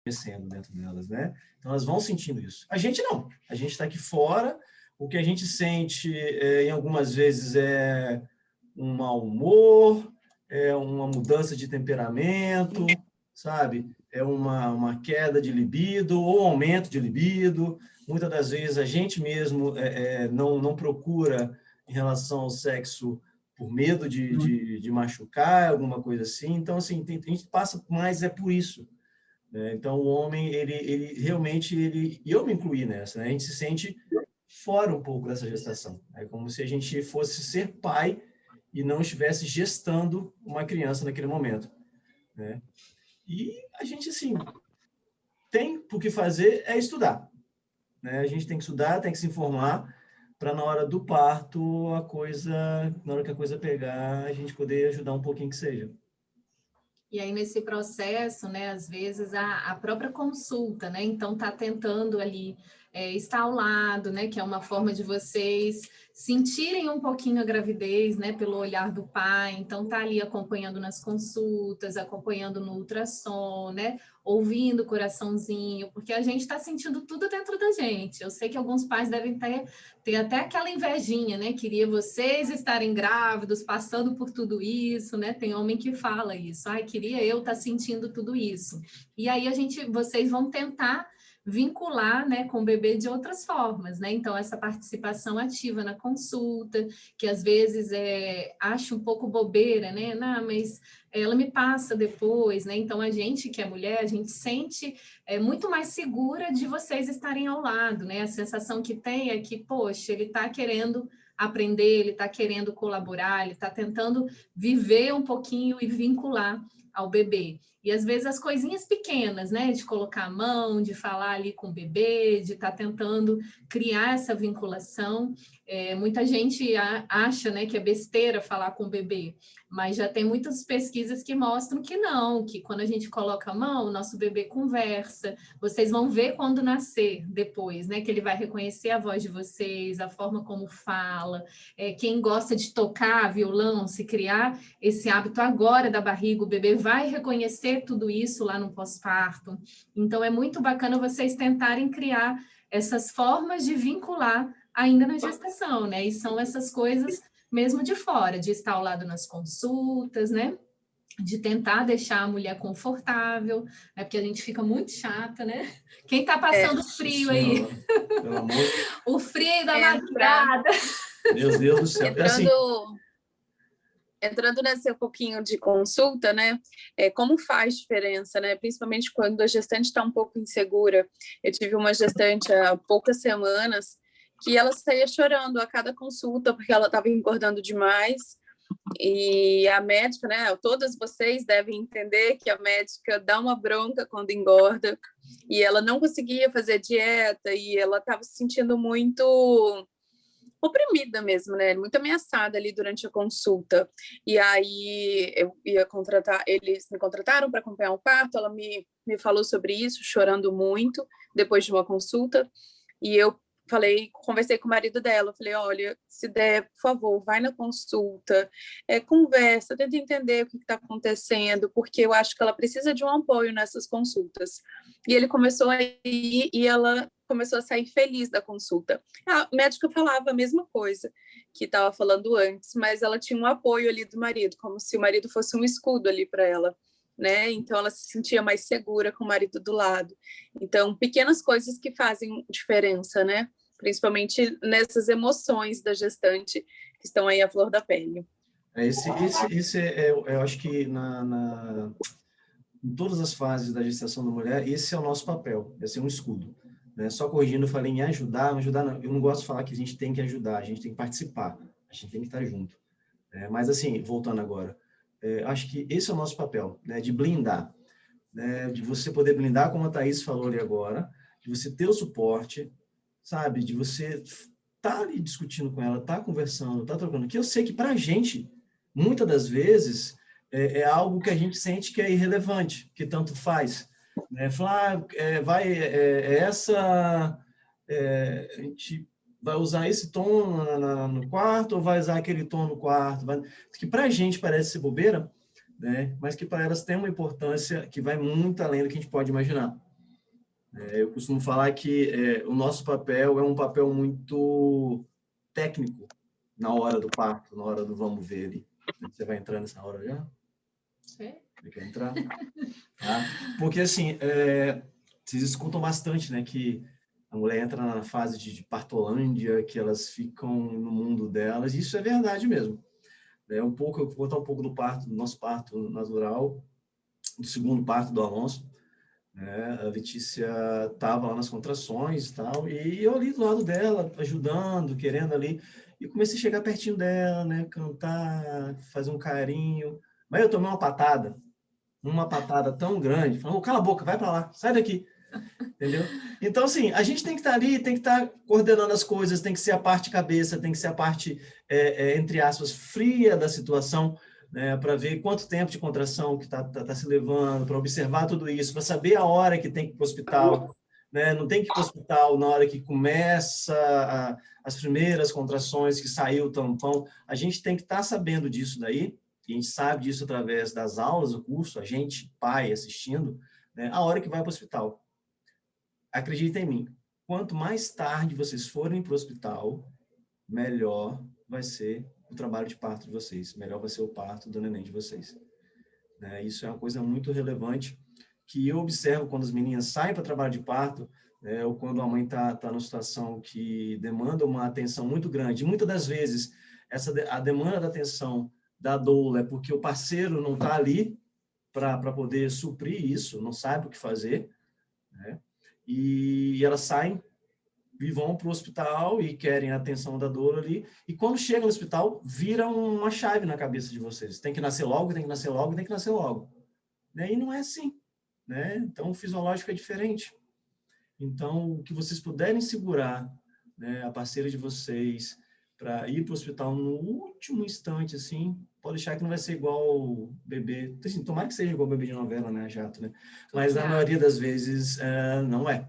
acontecendo dentro delas, né? Então, elas vão sentindo isso. A gente não. A gente está aqui fora, o que a gente sente, em algumas vezes, é um mau humor, é uma mudança de temperamento, sabe? É uma queda de libido ou um aumento de libido. Muitas das vezes a gente mesmo não procura em relação ao sexo por medo de machucar, alguma coisa assim. Então, assim, a gente passa mais por isso, né? Então, o homem, ele realmente, e eu me incluí nessa, né? A gente se sente fora um pouco dessa gestação. É como se a gente fosse ser pai e não estivesse gestando uma criança naquele momento, né? E a gente, assim, tem por que fazer é estudar, né? A gente tem que estudar, tem que se informar, para na hora do parto, na hora que a coisa pegar, a gente poder ajudar um pouquinho que seja. E aí, nesse processo, né, às vezes a própria consulta, né? Então, tá tentando ali estar ao lado, né? Que é uma forma de vocês sentirem um pouquinho a gravidez, né? Pelo olhar do pai. Então, tá ali acompanhando nas consultas, acompanhando no ultrassom, né? Ouvindo o coraçãozinho, porque a gente está sentindo tudo dentro da gente. Eu sei que alguns pais devem ter até aquela invejinha, né? Queria vocês estarem grávidos, passando por tudo isso, né? Tem homem que fala isso. Ai, queria eu estar sentindo tudo isso. E aí vocês vão tentar vincular, né, com o bebê de outras formas, né? Então, essa participação ativa na consulta, que às vezes acha um pouco bobeira, né? Não, mas ela me passa depois, né? Então, a gente que é mulher, a gente sente muito mais segura de vocês estarem ao lado, né? A sensação que tem é que, poxa, ele está querendo aprender, ele está querendo colaborar, ele está tentando viver um pouquinho e vincular ao bebê. E às vezes as coisinhas pequenas, né? De colocar a mão, de falar ali com o bebê, de estar tentando criar essa vinculação. Muita gente acha, né, que é besteira falar com o bebê, mas já tem muitas pesquisas que mostram que não, que quando a gente coloca a mão, o nosso bebê conversa. Vocês vão ver quando nascer depois, né? Que ele vai reconhecer a voz de vocês, a forma como fala. Quem gosta de tocar violão, se criar esse hábito agora da barriga, o bebê vai reconhecer tudo isso lá no pós-parto. Então, é muito bacana vocês tentarem criar essas formas de vincular ainda na gestação, né? E são essas coisas mesmo de fora, de estar ao lado nas consultas, né? De tentar deixar a mulher confortável, né? Porque a gente fica muito chata, né? Quem tá passando frio aí? Pelo amor de... O frio da madrugada. Meu Deus do céu. Entrando nesse pouquinho de consulta, né? Como faz diferença, né? Principalmente quando a gestante está um pouco insegura. Eu tive uma gestante há poucas semanas que ela saía chorando a cada consulta porque ela estava engordando demais. E a médica, né? Todas vocês devem entender que a médica dá uma bronca quando engorda. E ela não conseguia fazer dieta e ela estava se sentindo muito oprimida mesmo, né? Muito ameaçada ali durante a consulta. E aí eu ia contratar, eles me contrataram para acompanhar o parto, ela me falou sobre isso, chorando muito, depois de uma consulta. E eu conversei com o marido dela, falei, olha, se der, por favor, vai na consulta, conversa, tenta entender o que está acontecendo, porque eu acho que ela precisa de um apoio nessas consultas. E ele começou a ir e ela começou a sair feliz da consulta. A médica falava a mesma coisa que estava falando antes, mas ela tinha um apoio ali do marido, como se o marido fosse um escudo ali para ela, né? Então ela se sentia mais segura com o marido do lado. Então, pequenas coisas que fazem diferença, né? Principalmente nessas emoções da gestante que estão aí à flor da pele. Eu acho que em todas as fases da gestação da mulher, esse é o nosso papel, é ser um escudo. Né? Só corrigindo, eu falei em ajudar não. Eu não gosto de falar que a gente tem que ajudar, a gente tem que participar, a gente tem que estar junto. Mas assim, voltando agora, acho que esse é o nosso papel, né? De blindar, né? De você poder blindar, como a Thaís falou ali agora, de você ter o suporte, sabe? De você estar ali discutindo com ela, estar conversando, estar trocando. Que eu sei que para a gente, muitas das vezes, é algo que a gente sente que é irrelevante, que tanto faz. Né? Falar, a gente vai usar esse tom no quarto ou vai usar aquele tom no quarto? Que para a gente parece ser bobeira, né? Mas que para elas tem uma importância que vai muito além do que a gente pode imaginar. Eu costumo falar que o nosso papel é um papel muito técnico na hora do parto, na hora do vamos ver ali. Você vai entrar nessa hora já? Sim. Você quer entrar? Tá? Porque, assim, vocês escutam bastante, né, que a mulher entra na fase de partolândia, que elas ficam no mundo delas, e isso é verdade mesmo. Eu vou contar um pouco do parto, do nosso parto natural, do segundo parto do Alonso, né? A Letícia estava lá nas contrações e tal, e eu ali do lado dela, ajudando, querendo ali, e comecei a chegar pertinho dela, né, cantar, fazer um carinho, mas eu tomei uma patada tão grande, falando, cala a boca, vai para lá, sai daqui, entendeu? Então, assim, a gente tem que estar ali, tem que estar coordenando as coisas, tem que ser a parte cabeça, tem que ser a parte, entre aspas, fria da situação, né, para ver quanto tempo de contração que tá se levando, para observar tudo isso, para saber a hora que tem que ir para o hospital, né? Não tem que ir para o hospital na hora que começa as primeiras contrações, que saiu o tampão. A gente tem que estar sabendo disso daí, e a gente sabe disso através das aulas do curso, a gente, pai, assistindo, né, a hora que vai para o hospital. Acreditem em mim, quanto mais tarde vocês forem para o hospital, melhor vai ser o trabalho de parto de vocês, melhor vai ser o parto do neném de vocês. Né? Isso é uma coisa muito relevante que eu observo quando as meninas saem para trabalho de parto, né, ou quando a mãe está numa situação que demanda uma atenção muito grande. E muitas das vezes, a demanda da atenção da doula é porque o parceiro não está ali para poder suprir isso, não sabe o que fazer, né? E elas saem e vão para o hospital e querem a atenção da doula ali, e quando chega no hospital, vira uma chave na cabeça de vocês. Tem que nascer logo, tem que nascer logo, tem que nascer logo. Né? E não é assim. Né? Então, o fisiológico é diferente. Então, o que vocês puderem segurar, né, a parceira de vocês para ir para o hospital no último instante, assim, pode deixar que não vai ser igual o bebê. Assim, tomara que seja igual o bebê de novela, né, jato, né? Mas na maioria das vezes não é.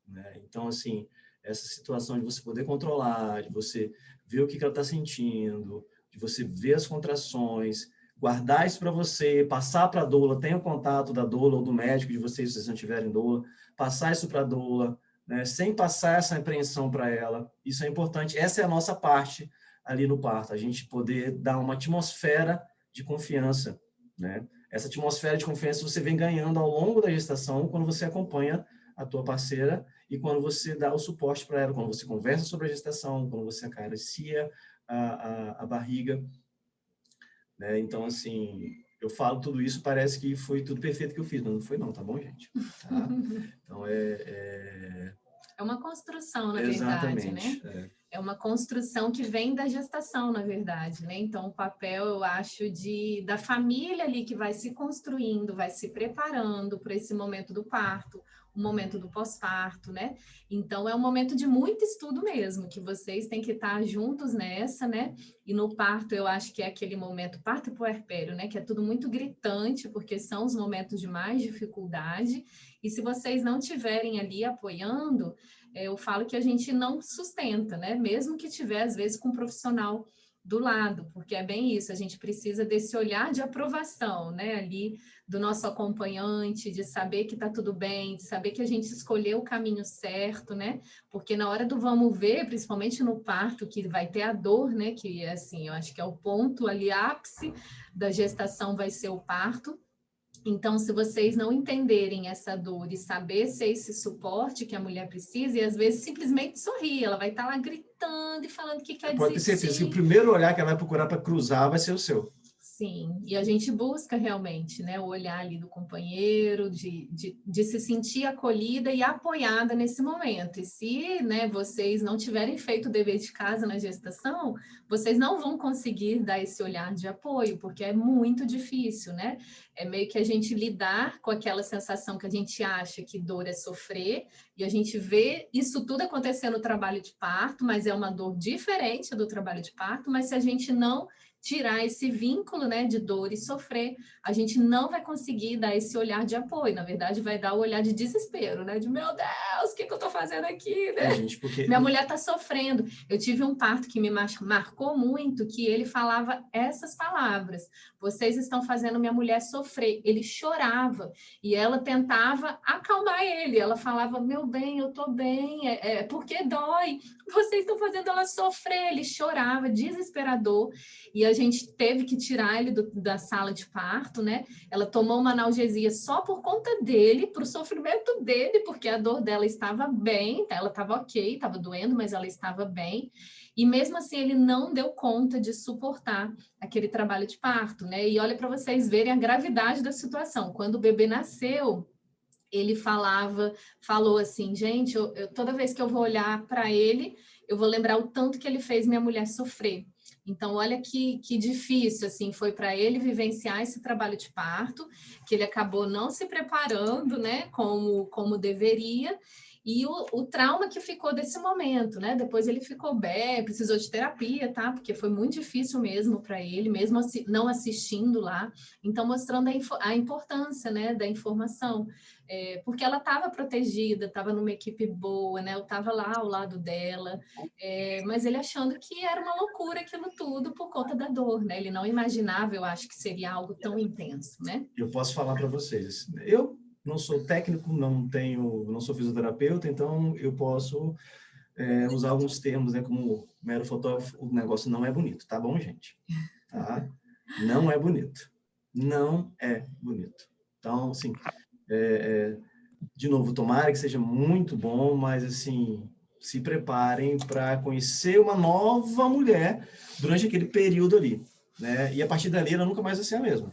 Né? Então, assim, essa situação de você poder controlar, de você ver o que ela está sentindo, de você ver as contrações, guardar isso para você, passar para a doula, tenha o contato da doula ou do médico de vocês, se vocês não tiverem doula, passar isso para a doula, né, sem passar essa apreensão para ela. Isso é importante. Essa é a nossa parte ali no parto, a gente poder dar uma atmosfera de confiança. Né? Essa atmosfera de confiança você vem ganhando ao longo da gestação, quando você acompanha a tua parceira e quando você dá o suporte para ela, quando você conversa sobre a gestação, quando você acaricia a barriga. Né? Então, assim, eu falo tudo isso, parece que foi tudo perfeito que eu fiz, mas não foi não, tá bom, gente? Tá? Então, É uma construção, na exatamente, verdade, né? É uma construção que vem da gestação, na verdade, né? Então, o papel, eu acho, da família ali que vai se construindo, vai se preparando para esse momento do parto, o momento do pós-parto, né? Então, é um momento de muito estudo mesmo, que vocês têm que estar juntos nessa, né? E no parto, eu acho que é aquele momento, parto e puerpério, né? Que é tudo muito gritante, porque são os momentos de mais dificuldade. E se vocês não estiverem ali apoiando, eu falo que a gente não sustenta, né? Mesmo que tiver, às vezes, com um profissional do lado, porque é bem isso, a gente precisa desse olhar de aprovação, né? Ali do nosso acompanhante, de saber que tá tudo bem, de saber que a gente escolheu o caminho certo, né? Porque na hora do vamos ver, principalmente no parto, que vai ter a dor, né? Que, assim, eu acho que é o ponto ali, ápice da gestação vai ser o parto. Então, se vocês não entenderem essa dor e saber ser esse suporte que a mulher precisa, e às vezes simplesmente sorrir, ela vai estar lá gritando e falando que quer pode desistir. ter certeza que o primeiro olhar que ela vai procurar para cruzar vai ser o seu. Sim, e a gente busca realmente, né, o olhar ali do companheiro, de se sentir acolhida e apoiada nesse momento. E se, né, vocês não tiverem feito o dever de casa na gestação, vocês não vão conseguir dar esse olhar de apoio, porque é muito difícil, né? É meio que a gente lidar com aquela sensação que a gente acha que dor é sofrer, e a gente vê isso tudo acontecendo no trabalho de parto, mas é uma dor diferente do trabalho de parto, mas se a gente não tirar esse vínculo, né, de dor e sofrer, a gente não vai conseguir dar esse olhar de apoio. Na verdade, vai dar o olhar de desespero, né? De, meu Deus, o que eu tô fazendo aqui, né? Gente, porque... Minha mulher tá sofrendo. Eu tive um parto que me marcou muito, que ele falava essas palavras: vocês estão fazendo minha mulher sofrer. Ele chorava e ela tentava acalmar ele. Ela falava, meu bem, eu tô bem, porque dói. Vocês estão fazendo ela sofrer. Ele chorava, desesperador. E a gente teve que tirar ele da sala de parto, né? Ela tomou uma analgesia só por conta dele, para o sofrimento dele, porque a dor dela estava bem, ela estava ok, estava doendo, mas ela estava bem. E mesmo assim, ele não deu conta de suportar aquele trabalho de parto, né? E olha para vocês verem a gravidade da situação. Quando o bebê nasceu, ele falou assim, gente, toda vez que eu vou olhar para ele, eu vou lembrar o tanto que ele fez minha mulher sofrer. Então, olha que difícil, assim, foi para ele vivenciar esse trabalho de parto, que ele acabou não se preparando, né, como deveria, e o trauma que ficou desse momento, né? Depois ele ficou bem, precisou de terapia, tá? Porque foi muito difícil mesmo para ele, mesmo não assistindo lá. Então, mostrando a importância, né, da informação. Porque ela estava protegida, estava numa equipe boa, né? Eu estava lá ao lado dela, mas ele achando que era uma loucura aquilo tudo por conta da dor, né? Ele não imaginava, eu acho, que seria algo tão intenso, né? Eu posso falar para vocês, eu não sou técnico, não sou fisioterapeuta, então eu posso usar alguns termos, né, como mero fotógrafo. O negócio não é bonito, tá bom, gente? Tá? Não é bonito. Não é bonito. Então, assim, de novo, tomara que seja muito bom, mas, assim, se preparem para conhecer uma nova mulher durante aquele período ali, né? E a partir dali, ela nunca mais vai ser a mesma.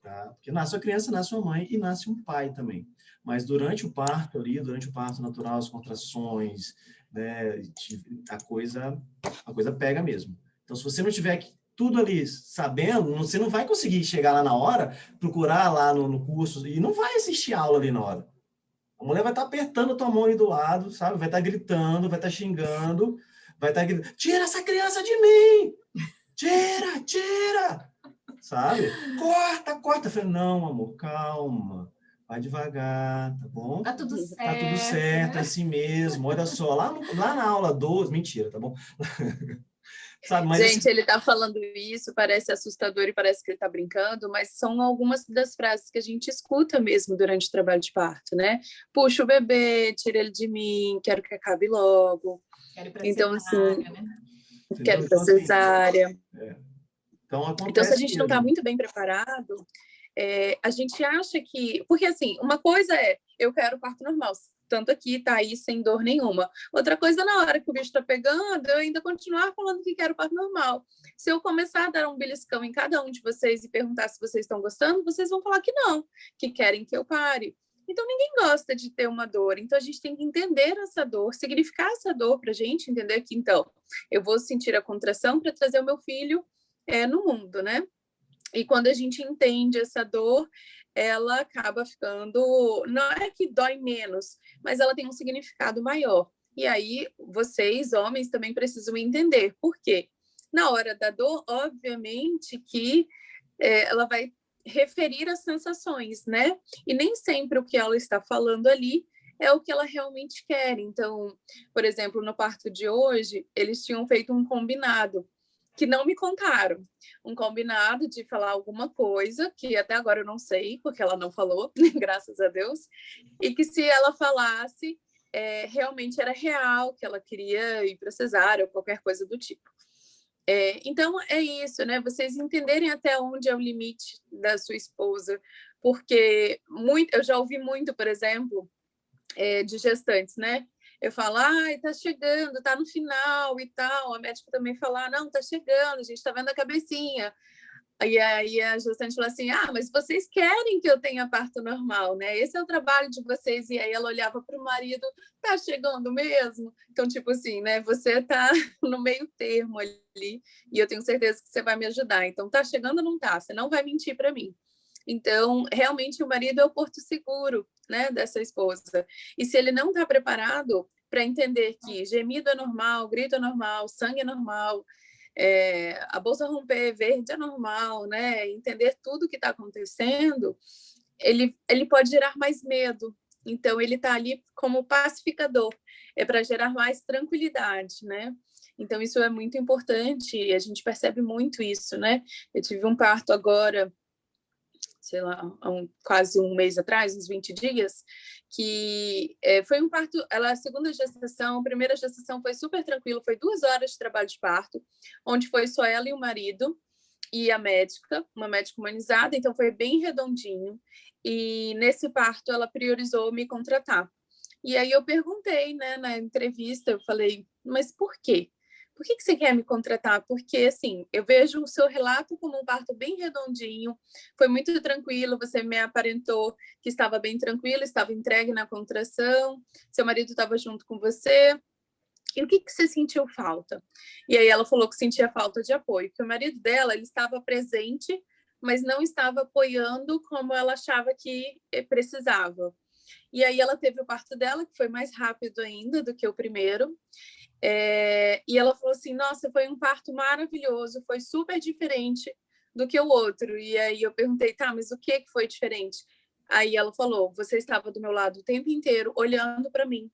Tá? Porque nasce a criança, nasce uma mãe e nasce um pai também. Mas durante o parto ali, durante o parto natural, as contrações, né, a coisa pega mesmo. Então, se você não tiver tudo ali sabendo, você não vai conseguir chegar lá na hora, procurar lá no curso, e não vai assistir aula ali na hora. A mulher vai estar apertando a tua mão aí do lado, sabe? Vai estar gritando, vai estar xingando, vai estar gritando, tira essa criança de mim! Tira, tira! Sabe? Corta. Eu falei, não, amor, calma. Vai devagar, tá bom? Tá tudo certo. Tá tudo certo, é assim mesmo. Olha só, lá na aula 12, mentira, tá bom? Sabe, mas gente, ele tá falando isso, parece assustador e parece que ele tá brincando, mas são algumas das frases que a gente escuta mesmo durante o trabalho de parto, né? Puxa o bebê, tira ele de mim, quero que acabe logo. Quero ir pra então, cesárea, assim, né? quero ir pra cesárea. Então, acontece então, se a gente mesmo. não tá muito bem preparado, a gente acha que... Porque, assim, uma coisa é, eu quero parto normal, tanto aqui, tá aí, sem dor nenhuma. Outra coisa, na hora que o bicho tá pegando, eu ainda continuar falando que quero parto normal. Se eu começar a dar um beliscão em cada um de vocês e perguntar se vocês estão gostando, vocês vão falar que não, que querem que eu pare. Então, ninguém gosta de ter uma dor. Então, a gente tem que entender essa dor, significar essa dor pra gente entender que, então, eu vou sentir a contração para trazer o meu filho no mundo, né? E quando a gente entende essa dor, ela acaba ficando... Não é que dói menos, mas ela tem um significado maior. E aí, vocês, homens, também precisam entender. Por quê? Na hora da dor, obviamente que ela vai referir as sensações, né? E nem sempre o que ela está falando ali é o que ela realmente quer. Então, por exemplo, no parto de hoje, eles tinham feito um combinado que não me contaram. Um combinado de falar alguma coisa, que até agora eu não sei, porque ela não falou, graças a Deus, e que se ela falasse, realmente era real, que ela queria ir para cesárea ou qualquer coisa do tipo. Então, é isso, né? Vocês entenderem até onde é o limite da sua esposa, porque eu já ouvi muito, por exemplo, de gestantes, né? Eu falo, tá chegando, tá no final e tal. A médica também fala, não, tá chegando, a gente tá vendo a cabecinha. E aí a gestante fala assim, mas vocês querem que eu tenha parto normal, né? Esse é o trabalho de vocês. E aí ela olhava para o marido, tá chegando mesmo? Então, tipo assim, né? Você tá no meio termo ali e eu tenho certeza que você vai me ajudar. Então, tá chegando ou não tá? Você não vai mentir para mim. Então, realmente, o marido é o porto seguro, né, dessa esposa. E se ele não está preparado para entender que gemido é normal, grito é normal, sangue é normal, a bolsa romper verde é normal, né? Entender tudo que está acontecendo, ele pode gerar mais medo. Então, ele está ali como pacificador, é para gerar mais tranquilidade, né? Então, isso é muito importante e a gente percebe muito isso, né? Eu tive um parto agora, sei lá, quase um mês atrás, uns 20 dias, que foi um parto, a segunda gestação, a primeira gestação foi super tranquilo, foi 2 horas de trabalho de parto, onde foi só ela e o marido, e a médica, uma médica humanizada, então foi bem redondinho, e nesse parto ela priorizou me contratar. E aí eu perguntei, né, na entrevista, eu falei, mas por quê? Por que você quer me contratar? Porque, assim, eu vejo o seu relato como um parto bem redondinho, foi muito tranquilo, você me aparentou que estava bem tranquilo, estava entregue na contração, seu marido estava junto com você, e o que você sentiu falta? E aí ela falou que sentia falta de apoio, que o marido dela, ele estava presente, mas não estava apoiando como ela achava que precisava. E aí ela teve o parto dela, que foi mais rápido ainda do que o primeiro, e ela falou assim, nossa, foi um parto maravilhoso, foi super diferente do que o outro. E aí eu perguntei, tá, mas o que foi diferente? Aí ela falou, você estava do meu lado o tempo inteiro, olhando para mim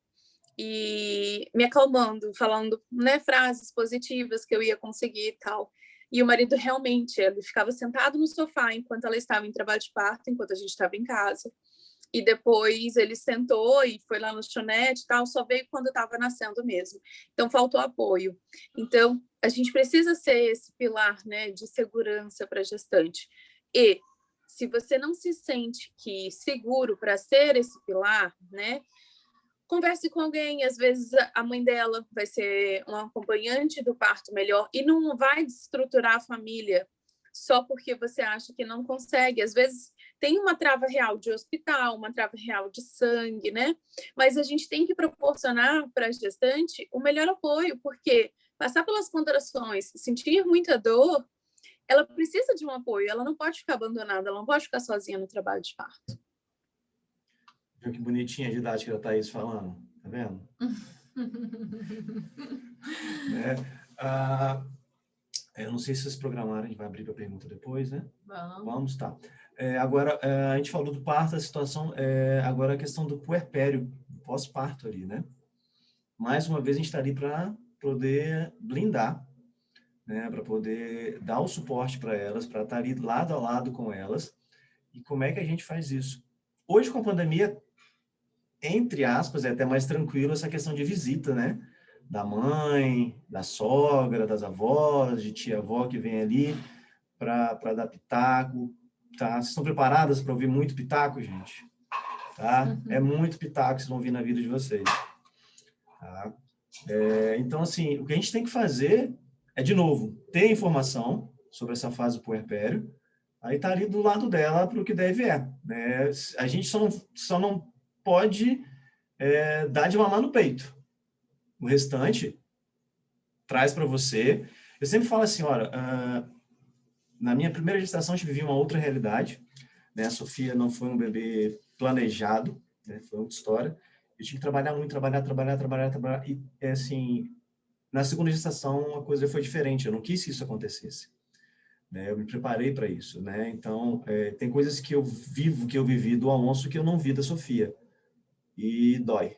e me acalmando, falando, né, frases positivas que eu ia conseguir e tal. E o marido realmente, ele ficava sentado no sofá enquanto ela estava em trabalho de parto, enquanto a gente estava em casa. E depois ele sentou e foi lá no lanchonete e tal, só veio quando estava nascendo mesmo. Então, faltou apoio. Então, a gente precisa ser esse pilar, né, de segurança para a gestante. E, se você não se sente seguro para ser esse pilar, né, converse com alguém, às vezes a mãe dela vai ser um acompanhante do parto melhor e não vai desestruturar a família só porque você acha que não consegue. Às vezes tem uma trava real de hospital, uma trava real de sangue, né? Mas a gente tem que proporcionar para a gestante o melhor apoio, porque passar pelas contrações, sentir muita dor, ela precisa de um apoio, ela não pode ficar abandonada, ela não pode ficar sozinha no trabalho de parto. Viu que bonitinha a didática da Thaís falando? Tá vendo? Né? Eu não sei se vocês programaram, a gente vai abrir para pergunta depois, né? Vamos, tá. Agora, a gente falou do parto, a situação, agora a questão do puerpério, pós-parto ali, né? Mais uma vez, a gente está ali para poder blindar, né? Para poder dar o suporte para elas, para estar ali lado a lado com elas. E como é que a gente faz isso? Hoje, com a pandemia, entre aspas, é até mais tranquilo essa questão de visita, né? Da mãe, da sogra, das avós, de tia-avó que vem ali para dar pitaco, tá? Vocês estão preparadas para ouvir muito pitaco, gente? Tá? É muito pitaco que vocês vão ouvir na vida de vocês. Tá? Então, assim, o que a gente tem que fazer é, de novo, ter informação sobre essa fase do puerpério, aí tá ali do lado dela para o que deve né? A gente só não pode dar de mamar no peito. O restante traz para você. Eu sempre falo assim, olha, na minha primeira gestação eu vivi uma outra realidade, né? A Sofia não foi um bebê planejado, né? Foi outra história. Eu tinha que trabalhar muito, trabalhar, e assim, na segunda gestação a coisa foi diferente, eu não quis que isso acontecesse. Né? Eu me preparei para isso, né? Então, tem coisas que eu vivi do Alonso que eu não vi da Sofia. E dói,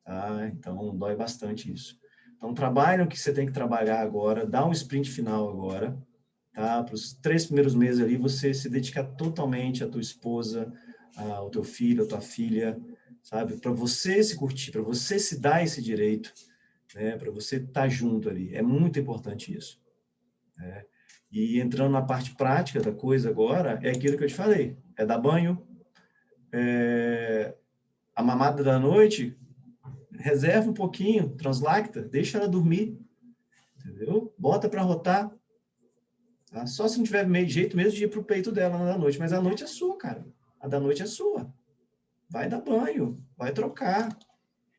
tá? Então, dói bastante isso. Então, trabalha o que você tem que trabalhar agora, dá um sprint final agora, tá? Para os 3 primeiros meses ali, você se dedicar totalmente à tua esposa, ao teu filho, à tua filha, sabe? Para você se curtir, para você se dar esse direito, né? Para você estar junto ali. É muito importante isso, né? E entrando na parte prática da coisa agora, é aquilo que eu te falei. É dar banho, a mamada da noite, reserva um pouquinho, translacta, deixa ela dormir, entendeu? Bota para rotar. Tá? Só se não tiver jeito mesmo de ir pro peito dela na noite, mas a noite é sua, cara. A da noite é sua. Vai dar banho, vai trocar,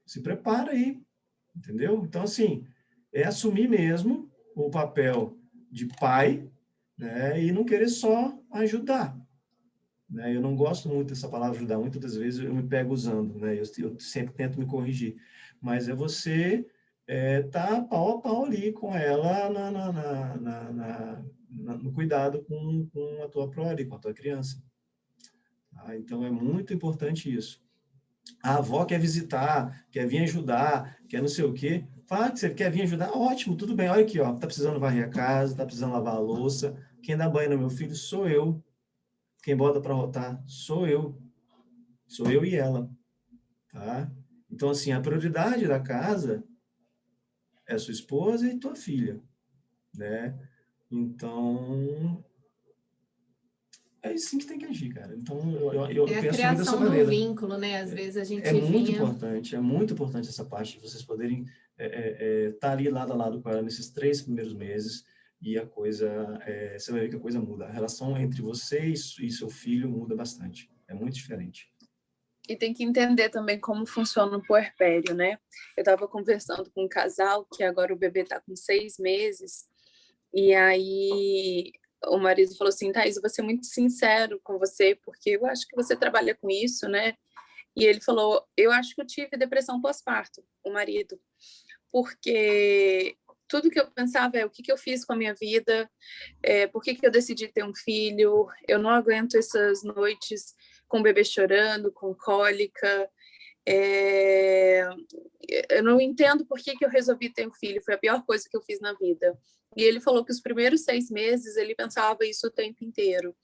se prepara aí, entendeu? Então, assim, é assumir mesmo o papel de pai, né, e não querer só ajudar. Né? Eu não gosto muito dessa palavra ajudar, muitas das vezes eu me pego usando, né? Eu sempre tento me corrigir. Mas é você tá pau a pau ali com ela no cuidado com a tua prole, com a tua criança. Tá? Então, é muito importante isso. A avó quer visitar, quer vir ajudar, quer não sei o quê. Fala que você quer vir ajudar, ótimo, tudo bem. Olha aqui, ó, tá precisando varrer a casa, tá precisando lavar a louça. Quem dá banho no meu filho sou eu. Quem bota para rotar sou eu. Sou eu e ela. Tá? Então, assim, a prioridade da casa é sua esposa e tua filha, né? Então, é assim que tem que agir, cara. Então, eu É a penso muito dessa criação do maneira. vínculo, né? Às vezes a gente vinha... É muito importante essa parte, de vocês poderem estar ali lado a lado com ela nesses 3 primeiros meses, e a coisa, você vai ver que a coisa muda. A relação entre vocês e seu filho muda bastante. É muito diferente. E tem que entender também como funciona o puerpério, né? Eu estava conversando com um casal que agora o bebê está com 6 meses, e aí o marido falou assim, Thaís, eu vou ser muito sincero com você, porque eu acho que você trabalha com isso, né? E ele falou, eu acho que eu tive depressão pós-parto, o marido, porque tudo que eu pensava é o que eu fiz com a minha vida, por que eu decidi ter um filho, eu não aguento essas noites com o bebê chorando, com cólica, eu não entendo por que eu resolvi ter um filho, foi a pior coisa que eu fiz na vida. E ele falou que os primeiros 6 meses ele pensava isso o tempo inteiro.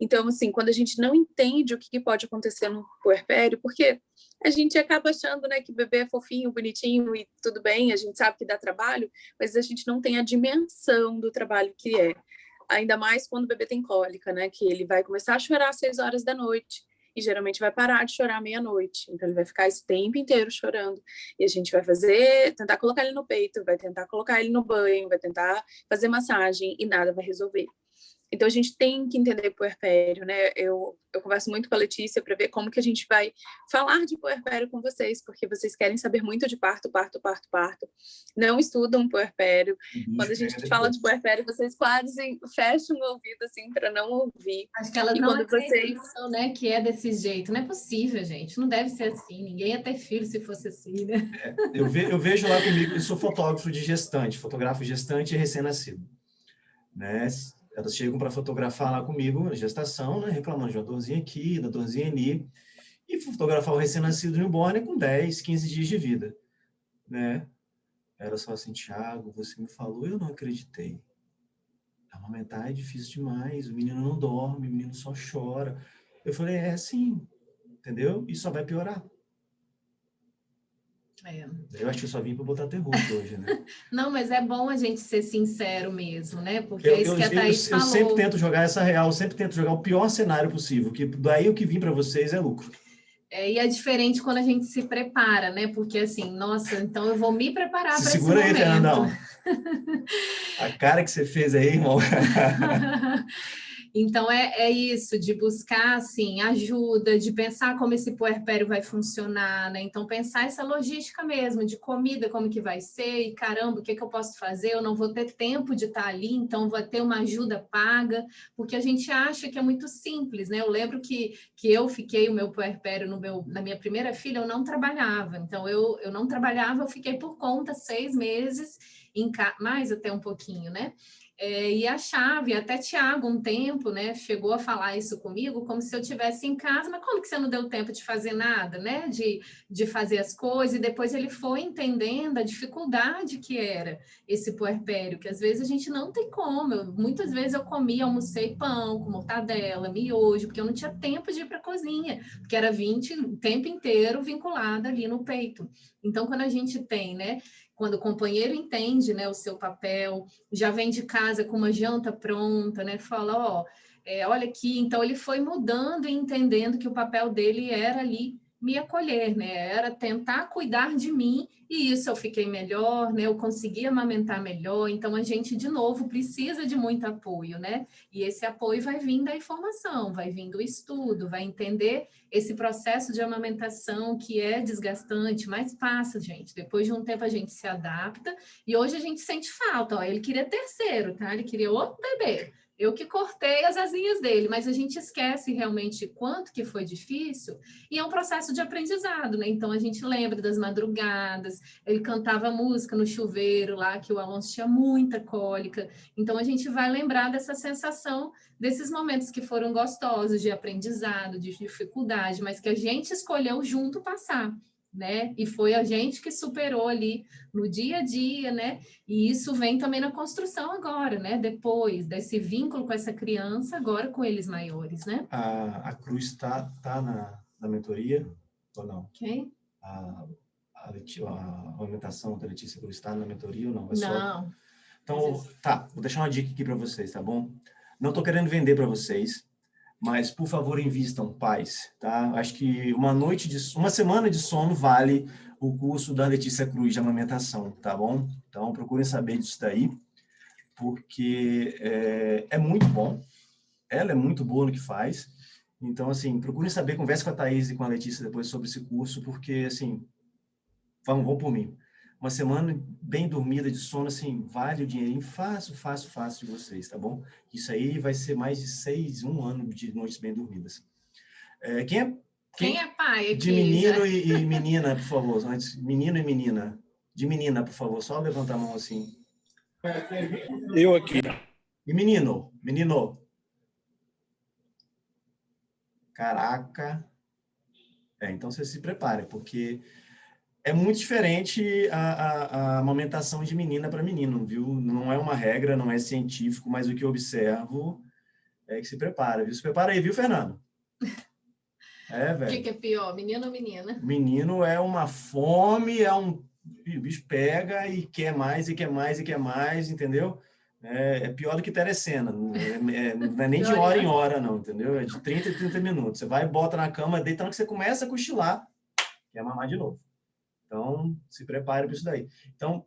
Então, assim, quando a gente não entende o que pode acontecer no puerpério, porque a gente acaba achando, né, que o bebê é fofinho, bonitinho e tudo bem, a gente sabe que dá trabalho, mas a gente não tem a dimensão do trabalho que é. Ainda mais quando o bebê tem cólica, né, que ele vai começar a chorar às 6 horas da noite. E geralmente vai parar de chorar à meia-noite. Então, ele vai ficar esse tempo inteiro chorando. E a gente vai tentar colocar ele no peito, vai tentar colocar ele no banho, vai tentar fazer massagem e nada vai resolver. Então, a gente tem que entender puerpério, né? Eu converso muito com a Letícia para ver como que a gente vai falar de puerpério com vocês, porque vocês querem saber muito de parto. Não estudam puerpério. Quando a gente fala de puerpério, vocês quase fecham o ouvido, assim, para não ouvir. Acho que elas e não quando acreditam, né, que é desse jeito. Não é possível, gente. Não deve ser assim. Ninguém ia ter filho se fosse assim, né? Eu vejo lá comigo, eu sou fotógrafo de gestante, fotografo gestante e recém-nascido, né? Elas chegam para fotografar lá comigo na gestação, né? Reclamando de uma dorzinha aqui, da dorzinha ali, e fotografar o recém-nascido newborn com 10, 15 dias de vida, né? Elas falam assim, Thiago, você me falou, eu não acreditei. Amamentar é difícil demais, o menino não dorme, o menino só chora. Eu falei, sim, entendeu? E só vai piorar. Eu acho que eu só vim para botar terror hoje, né? Não, mas é bom a gente ser sincero mesmo, né? Porque é isso que a Thaís falou. Eu sempre tento jogar essa real, sempre tento jogar o pior cenário possível, que daí o que vim para vocês é lucro. E é diferente quando a gente se prepara, né? Porque assim, nossa, então eu vou me preparar para esse momento. Segura aí, Fernandão. A cara que você fez aí, irmão. Então, é isso, de buscar, assim, ajuda, de pensar como esse puerpério vai funcionar, né? Então, pensar essa logística mesmo, de comida, como que vai ser, e caramba, o que eu posso fazer? Eu não vou ter tempo de estar ali, então vou ter uma ajuda paga, porque a gente acha que é muito simples, né? Eu lembro que eu fiquei o meu puerpério na minha primeira filha, eu não trabalhava, então eu não trabalhava, eu fiquei por conta 6 meses, mais até um pouquinho, né? E a chave, até Tiago, um tempo, né, chegou a falar isso comigo, como se eu estivesse em casa, mas como que você não deu tempo de fazer nada, né, de fazer as coisas, e depois ele foi entendendo a dificuldade que era esse puerpério, que às vezes a gente não tem como, muitas vezes eu almocei pão com mortadela, miojo, porque eu não tinha tempo de ir para a cozinha, porque era o tempo inteiro vinculada ali no peito. Então, quando a gente tem, né, quando o companheiro entende, né, o seu papel, já vem de casa com uma janta pronta, né, fala, olha aqui, então ele foi mudando e entendendo que o papel dele era ali me acolher, né, era tentar cuidar de mim, e isso eu fiquei melhor, né, eu consegui amamentar melhor, então a gente, de novo, precisa de muito apoio, né, e esse apoio vai vir da informação, vai vir do estudo, vai entender esse processo de amamentação que é desgastante, mas passa, gente. Depois de um tempo a gente se adapta e hoje a gente sente falta. Ele queria terceiro, tá? Ele queria outro bebê. Eu que cortei as asinhas dele, mas a gente esquece realmente quanto que foi difícil, e é um processo de aprendizado, né? Então a gente lembra das madrugadas, ele cantava música no chuveiro lá, que o Alonso tinha muita cólica. Então a gente vai lembrar dessa sensação, desses momentos que foram gostosos, de aprendizado, de dificuldade, mas que a gente escolheu junto passar, né? E foi a gente que superou ali no dia a dia, né? E isso vem também na construção agora, né? Depois desse vínculo com essa criança, agora com eles maiores, né? A Cruz está na mentoria ou não? Ok? A amamentação da Letícia Cruz está na mentoria ou não? Não. Então, tá, vou deixar uma dica aqui para vocês, tá bom? Não estou querendo vender para vocês, mas, por favor, invistam, pais, tá? Acho que uma semana de sono vale o curso da Letícia Cruz de amamentação, tá bom? Então, procurem saber disso daí, porque é muito bom, ela é muito boa no que faz. Então, assim, procurem saber, converse com a Thaís e com a Letícia depois sobre esse curso, porque, assim, vão por mim. Uma semana bem dormida de sono, assim, vale o dinheirinho fácil de vocês, tá bom? Isso aí vai ser mais de um ano de noites bem dormidas. Quem é pai aqui? De menino e menina, por favor. Antes, menino e menina. De menina, por favor. Só levanta a mão assim. Eu aqui. E menino? Menino. Caraca. Então você se prepare, porque é muito diferente a amamentação de menina para menino, viu? Não é uma regra, não é científico, mas o que eu observo é que se prepara, viu? Se prepara aí, viu, Fernando? Velho. O que é pior, menino ou menina? Menino é uma fome, o bicho pega e quer mais, e quer mais, e quer mais, entendeu? É pior do que telecena, não é nem de hora em hora, não, entendeu? É de 30 em 30 minutos. Você vai, bota na cama, deita, na hora que você começa a cochilar, quer mamar de novo. Então, se prepare para isso daí. Então,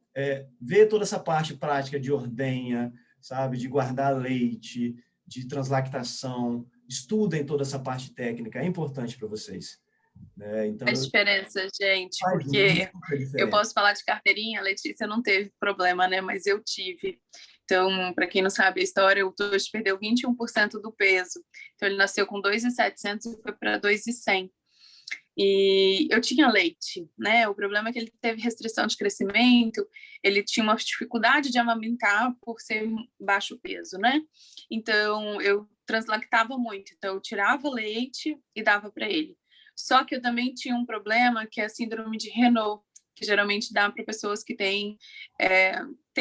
vê toda essa parte prática de ordenha, sabe? De guardar leite, de translactação. Estudem toda essa parte técnica, é importante para vocês. Então, a diferença, gente, porque eu posso falar de carteirinha, a Letícia não teve problema, né? Mas eu tive. Então, para quem não sabe a história, o Toshi perdeu 21% do peso. Então, ele nasceu com 2.700 e foi para 2.100. E eu tinha leite, né? O problema é que ele teve restrição de crescimento, ele tinha uma dificuldade de amamentar por ser baixo peso, né? Então, eu translactava muito. Então, eu tirava leite e dava para ele. Só que eu também tinha um problema que é a síndrome de Renault, que geralmente dá para pessoas que têm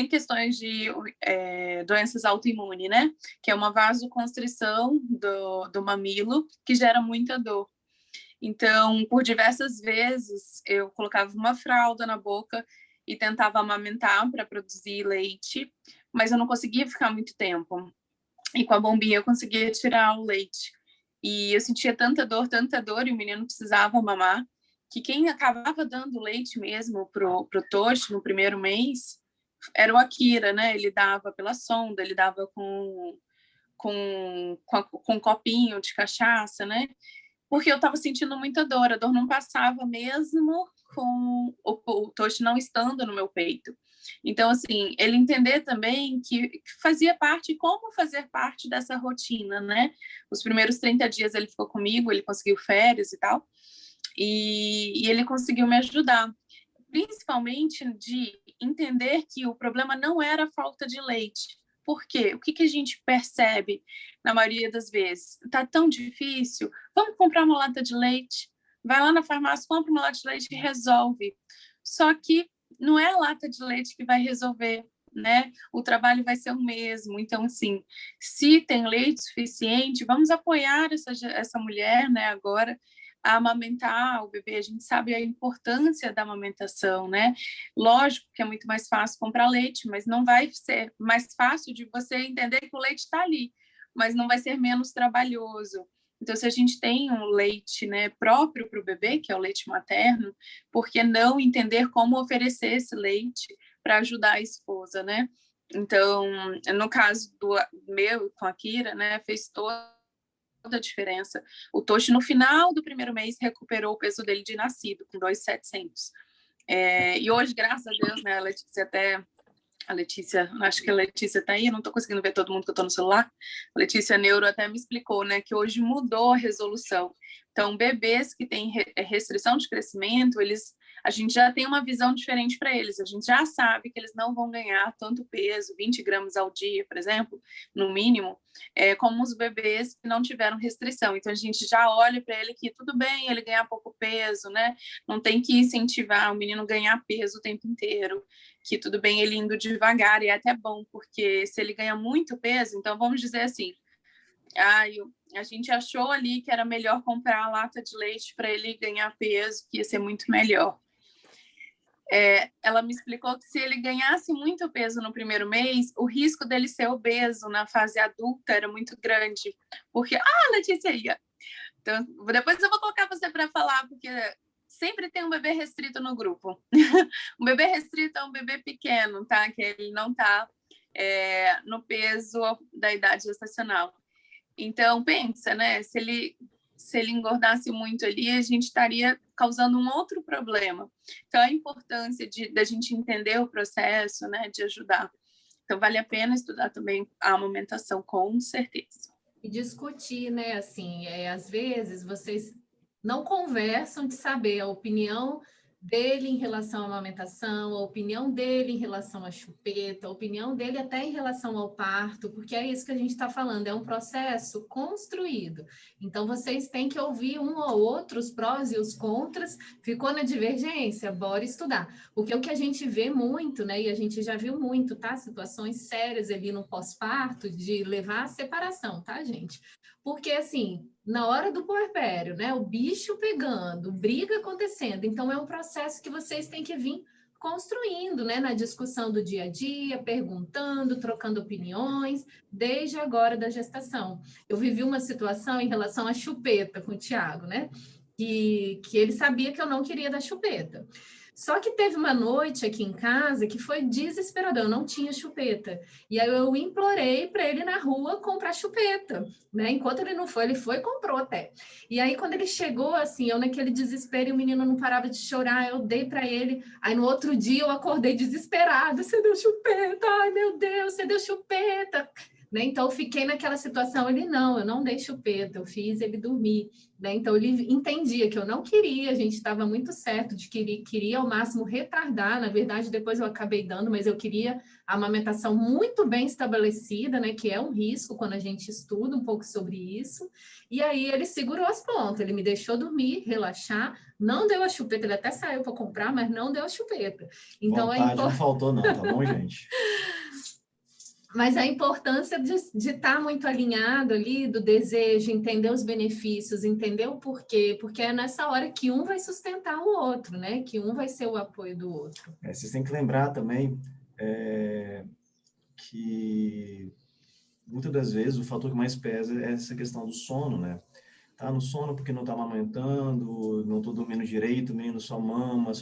questões de doenças autoimunes, né? Que é uma vasoconstrição do mamilo que gera muita dor. Então, por diversas vezes, eu colocava uma fralda na boca e tentava amamentar para produzir leite, mas eu não conseguia ficar muito tempo. E com a bombinha eu conseguia tirar o leite. E eu sentia tanta dor, e o menino precisava mamar, que quem acabava dando leite mesmo pro Toshi no primeiro mês era o Akira, né? Ele dava pela sonda, ele dava com um copinho de cachaça, né? Porque eu estava sentindo muita dor, a dor não passava mesmo com o Toshi não estando no meu peito. Então, assim, ele entender também que fazia parte, como fazer parte dessa rotina, né? Os primeiros 30 dias ele ficou comigo, ele conseguiu férias e tal, e ele conseguiu me ajudar, principalmente de entender que o problema não era a falta de leite. Por quê? O que a gente percebe na maioria das vezes? Está tão difícil? Vamos comprar uma lata de leite. Vai lá na farmácia, compra uma lata de leite e resolve. Só que não é a lata de leite que vai resolver, né? O trabalho vai ser o mesmo. Então, assim, se tem leite suficiente, vamos apoiar essa mulher, né, agora, a amamentar o bebê. A gente sabe a importância da amamentação, né? Lógico que é muito mais fácil comprar leite, mas não vai ser mais fácil de você entender que o leite está ali, mas não vai ser menos trabalhoso. Então, se a gente tem um leite, né, próprio para o bebê, que é o leite materno, por que não entender como oferecer esse leite para ajudar a esposa, né? Então, no caso do meu com a Kira, né, fez toda a diferença. O Toshi, no final do primeiro mês, recuperou o peso dele de nascido, com 2.700. E hoje, graças a Deus, né, a Letícia até A Letícia, acho que a Letícia está aí, eu não estou conseguindo ver todo mundo que eu estou no celular. A Letícia Neuro até me explicou, né, que hoje mudou a resolução. Então, bebês que têm restrição de crescimento, a gente já tem uma visão diferente para eles. A gente já sabe que eles não vão ganhar tanto peso, 20 gramas ao dia, por exemplo, no mínimo, como os bebês que não tiveram restrição. Então, a gente já olha para ele que tudo bem ele ganhar pouco peso, né? Não tem que incentivar o menino a ganhar peso o tempo inteiro, que tudo bem ele indo devagar, e é até bom, porque se ele ganha muito peso, então vamos dizer assim, a gente achou ali que era melhor comprar a lata de leite para ele ganhar peso, que ia ser muito melhor. Ela me explicou que se ele ganhasse muito peso no primeiro mês, o risco dele ser obeso na fase adulta era muito grande. Porque, Letícia ia. Então, depois eu vou colocar você para falar, porque sempre tem um bebê restrito no grupo. Um bebê restrito é um bebê pequeno, tá? Que ele não está no peso da idade gestacional. Então, pensa, né? Se ele engordasse muito ali, a gente estaria causando um outro problema. Então, a importância da gente entender o processo, né? De ajudar. Então, vale a pena estudar também a amamentação, com certeza. E discutir, né? Assim, às vezes vocês não conversam de saber a opinião dele em relação à amamentação, a opinião dele em relação à chupeta, a opinião dele até em relação ao parto, porque é isso que a gente está falando, é um processo construído. Então, vocês têm que ouvir um ou outro, os prós e os contras. Ficou na divergência? Bora estudar. Porque o que a gente vê muito, né, e a gente já viu muito, tá? Situações sérias ali no pós-parto, de levar à separação, tá, gente? Porque, assim, na hora do puerpério, né, o bicho pegando, briga acontecendo, então é um processo que vocês têm que vir construindo, né, na discussão do dia a dia, perguntando, trocando opiniões, desde agora da gestação. Eu vivi uma situação em relação à chupeta com o Thiago, né, que ele sabia que eu não queria dar chupeta. Só que teve uma noite aqui em casa que foi desesperador, eu não tinha chupeta. E aí eu implorei para ele na rua comprar chupeta, né? Enquanto ele não foi, ele foi e comprou até. E aí quando ele chegou, assim, eu naquele desespero e o menino não parava de chorar, eu dei para ele. Aí no outro dia eu acordei desesperada, você deu chupeta, ai meu Deus, você deu chupeta. Né? Então, eu fiquei naquela situação, eu não dei chupeta, eu fiz ele dormir. Né? Então, ele entendia que eu não queria, a gente estava muito certo de que queria ao máximo retardar, na verdade, depois eu acabei dando, mas eu queria a amamentação muito bem estabelecida, né? Que é um risco quando a gente estuda um pouco sobre isso. E aí, ele segurou as pontas, ele me deixou dormir, relaxar, não deu a chupeta, ele até saiu para comprar, mas não deu a chupeta. Então, vontade não faltou não, tá bom, gente? Mas a importância de estar muito alinhado ali, do desejo, entender os benefícios, entender o porquê, porque é nessa hora que um vai sustentar o outro, né? Que um vai ser o apoio do outro. Vocês têm que lembrar também que muitas das vezes o fator que mais pesa é essa questão do sono, né? Tá no sono porque não tá amamentando, não tô dormindo direito, menino só mama.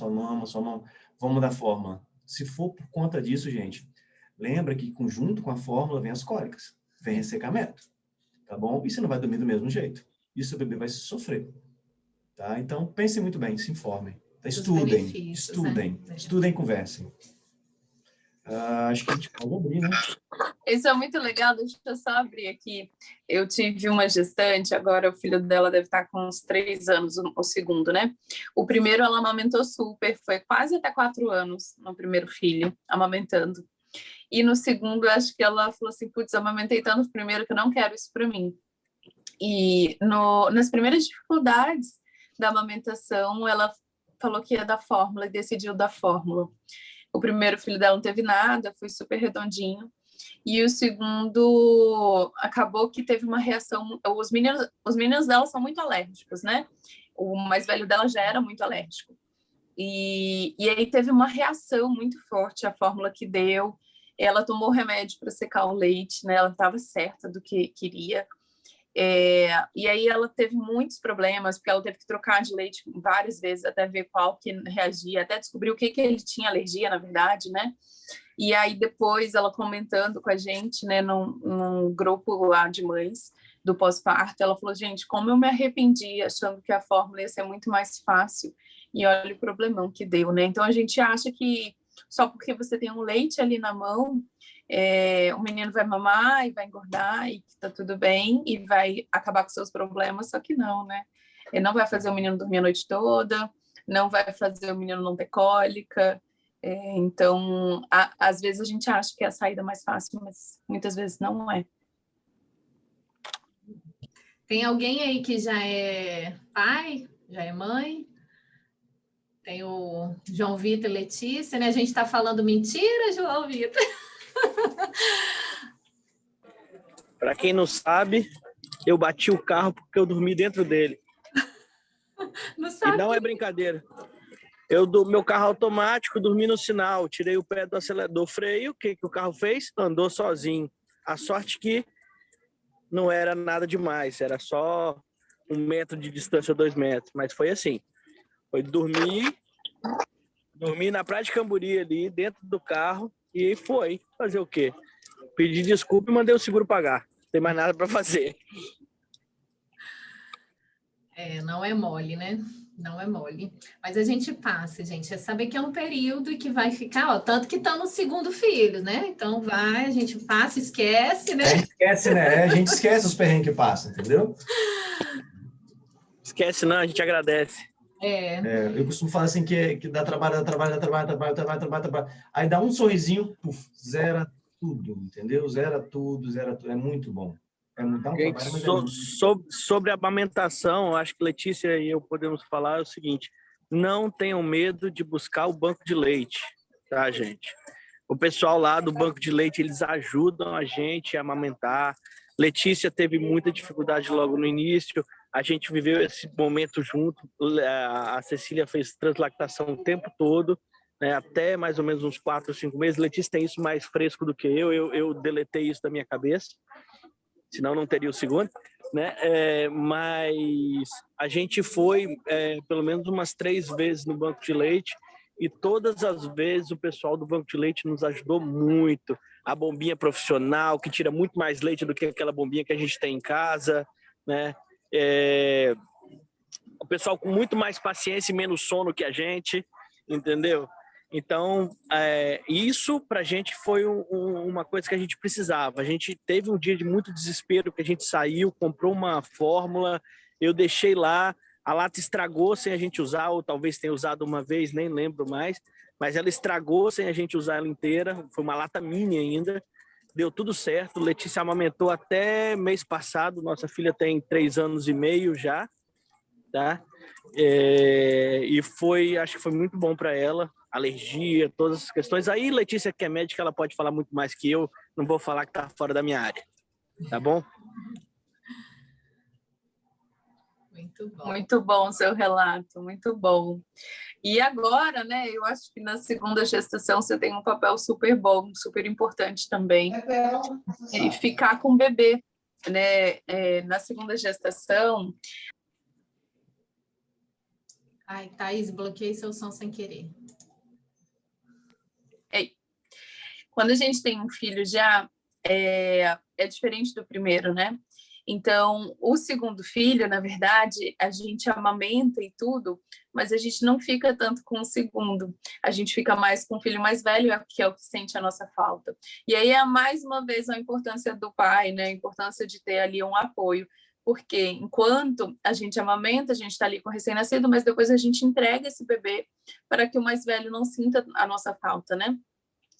Vamos dar forma. Se for por conta disso, gente, lembra que junto com a fórmula vem as cólicas, vem ressecamento, tá bom? E você não vai dormir do mesmo jeito. E o seu bebê vai sofrer, tá? Então, pensem muito bem, se informem. Tá? Estudem, estudem e conversem. Acho que a gente pode abrir, né? Isso é muito legal, deixa eu só abrir aqui. Eu tive uma gestante, agora o filho dela deve estar com uns 3 anos, o segundo, né? O primeiro ela amamentou super, foi quase até 4 anos no primeiro filho, amamentando. E no segundo, acho que ela falou assim, putz, amamentei tanto no primeiro que eu não quero isso para mim. E nas primeiras dificuldades da amamentação, ela falou que ia dar fórmula e decidiu dar fórmula. O primeiro filho dela não teve nada, foi super redondinho. E o segundo, acabou que teve uma reação... Os meninos dela são muito alérgicos, né? O mais velho dela já era muito alérgico. E aí teve uma reação muito forte à fórmula que deu. Ela tomou remédio para secar o leite, né? Ela estava certa do que queria. E aí ela teve muitos problemas, porque ela teve que trocar de leite várias vezes até ver qual que reagia, até descobrir o que ele tinha alergia, na verdade, né? E aí depois ela comentando com a gente, né, num grupo lá de mães do pós-parto, ela falou, gente, como eu me arrependi achando que a fórmula ia ser muito mais fácil, e olha o problemão que deu, né? Então a gente acha que só porque você tem um leite ali na mão, o menino vai mamar e vai engordar e tá tudo bem e vai acabar com seus problemas, só que não, né? Ele não vai fazer o menino dormir a noite toda, não vai fazer o menino não ter cólica. Então, às vezes a gente acha que é a saída mais fácil, mas muitas vezes não é. Tem alguém aí que já é pai, já é mãe? Tem o João Vitor e Letícia, né? A gente está falando mentira, João Vitor? Para quem não sabe, eu bati o carro porque eu dormi dentro dele. Não E sabe. não é brincadeira. Meu carro automático, dormi no sinal, tirei o pé do acelerador, freio, o que o carro fez? Andou sozinho. A sorte que não era nada demais, era só 1 metro de distância, 2 metros, mas foi assim. Foi dormir na Praia de Camburi ali, dentro do carro, e foi fazer o quê? Pedi desculpa e mandei o seguro pagar. Não tem mais nada para fazer. Não é mole, né? Não é mole. Mas a gente passa, gente. É saber que é um período e que vai ficar, ó, tanto que estão no segundo filho, né? Então a gente passa, esquece, né? A gente esquece, né? A gente esquece os perrengues que passa, entendeu? Esquece não, a gente agradece. Eu costumo falar assim que dá trabalho. Aí dá um sorrisinho, puf, zera tudo, entendeu? Zera tudo. É muito bom. Dá um trabalho, mas é muito... Sobre a amamentação, acho que Letícia e eu podemos falar o seguinte: não tenham medo de buscar o banco de leite, tá, gente? O pessoal lá do banco de leite, eles ajudam a gente a amamentar. Letícia teve muita dificuldade logo no início, a gente viveu esse momento junto. A Cecília fez translactação o tempo todo, né, até mais ou menos uns 4 ou 5 meses. Letícia tem isso mais fresco do que eu deletei isso da minha cabeça, senão não teria o segundo, né? Mas a gente foi pelo menos umas 3 vezes no banco de leite, e todas as vezes o pessoal do banco de leite nos ajudou muito. A bombinha profissional, que tira muito mais leite do que aquela bombinha que a gente tem em casa, né? O pessoal com muito mais paciência e menos sono que a gente, entendeu? Então, isso para a gente foi uma coisa que a gente precisava. A gente teve um dia de muito desespero, que a gente saiu, comprou uma fórmula, eu deixei lá, a lata estragou sem a gente usar, ou talvez tenha usado uma vez, nem lembro mais, mas ela estragou sem a gente usar ela inteira, foi uma lata mini ainda, deu tudo certo. Letícia amamentou até mês passado, nossa filha tem 3 anos e meio já, tá? E acho que foi muito bom para ela, alergia, todas as questões. Aí Letícia, que é médica, ela pode falar muito mais que eu, não vou falar que tá fora da minha área, tá bom? Muito bom. Muito bom o seu relato, muito bom. E agora, né, eu acho que na segunda gestação você tem um papel super bom, super importante também, e ficar com o bebê, né? Na segunda gestação... Ai, Thaís, bloqueei seu som sem querer. Quando a gente tem um filho já, é diferente do primeiro, né? Então, o segundo filho, na verdade, a gente amamenta e tudo, mas a gente não fica tanto com o segundo. A gente fica mais com o filho mais velho, que é o que sente a nossa falta. E aí é mais uma vez a importância do pai, né? A importância de ter ali um apoio. Porque enquanto a gente amamenta, a gente está ali com o recém-nascido, mas depois a gente entrega esse bebê para que o mais velho não sinta a nossa falta, né?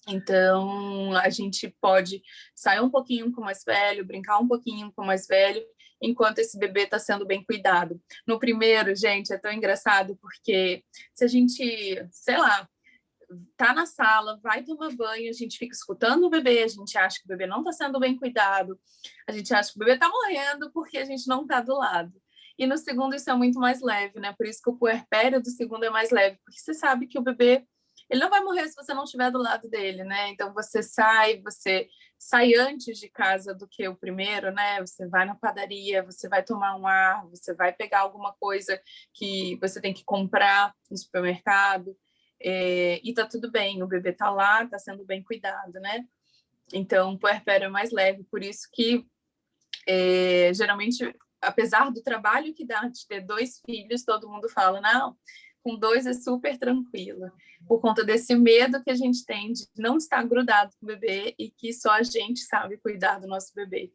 Então, a gente pode sair um pouquinho com o mais velho, brincar um pouquinho com o mais velho, enquanto esse bebê está sendo bem cuidado. No primeiro, gente, é tão engraçado, porque se a gente, sei lá, tá na sala, vai tomar banho, a gente fica escutando o bebê, a gente acha que o bebê não está sendo bem cuidado, a gente acha que o bebê está morrendo porque a gente não está do lado. E no segundo isso é muito mais leve, né? Por isso que o puerpério do segundo é mais leve, porque você sabe que o bebê ele não vai morrer se você não estiver do lado dele, né? Então você sai antes de casa do que o primeiro, né? Você vai na padaria, você vai tomar um ar, você vai pegar alguma coisa que você tem que comprar no supermercado, e tá tudo bem, o bebê tá lá, tá sendo bem cuidado, né? Então o puerpério é mais leve, por isso que geralmente, apesar do trabalho que dá de ter 2 filhos, todo mundo fala, não, com 2 é super tranquilo, por conta desse medo que a gente tem de não estar grudado com o bebê e que só a gente sabe cuidar do nosso bebê.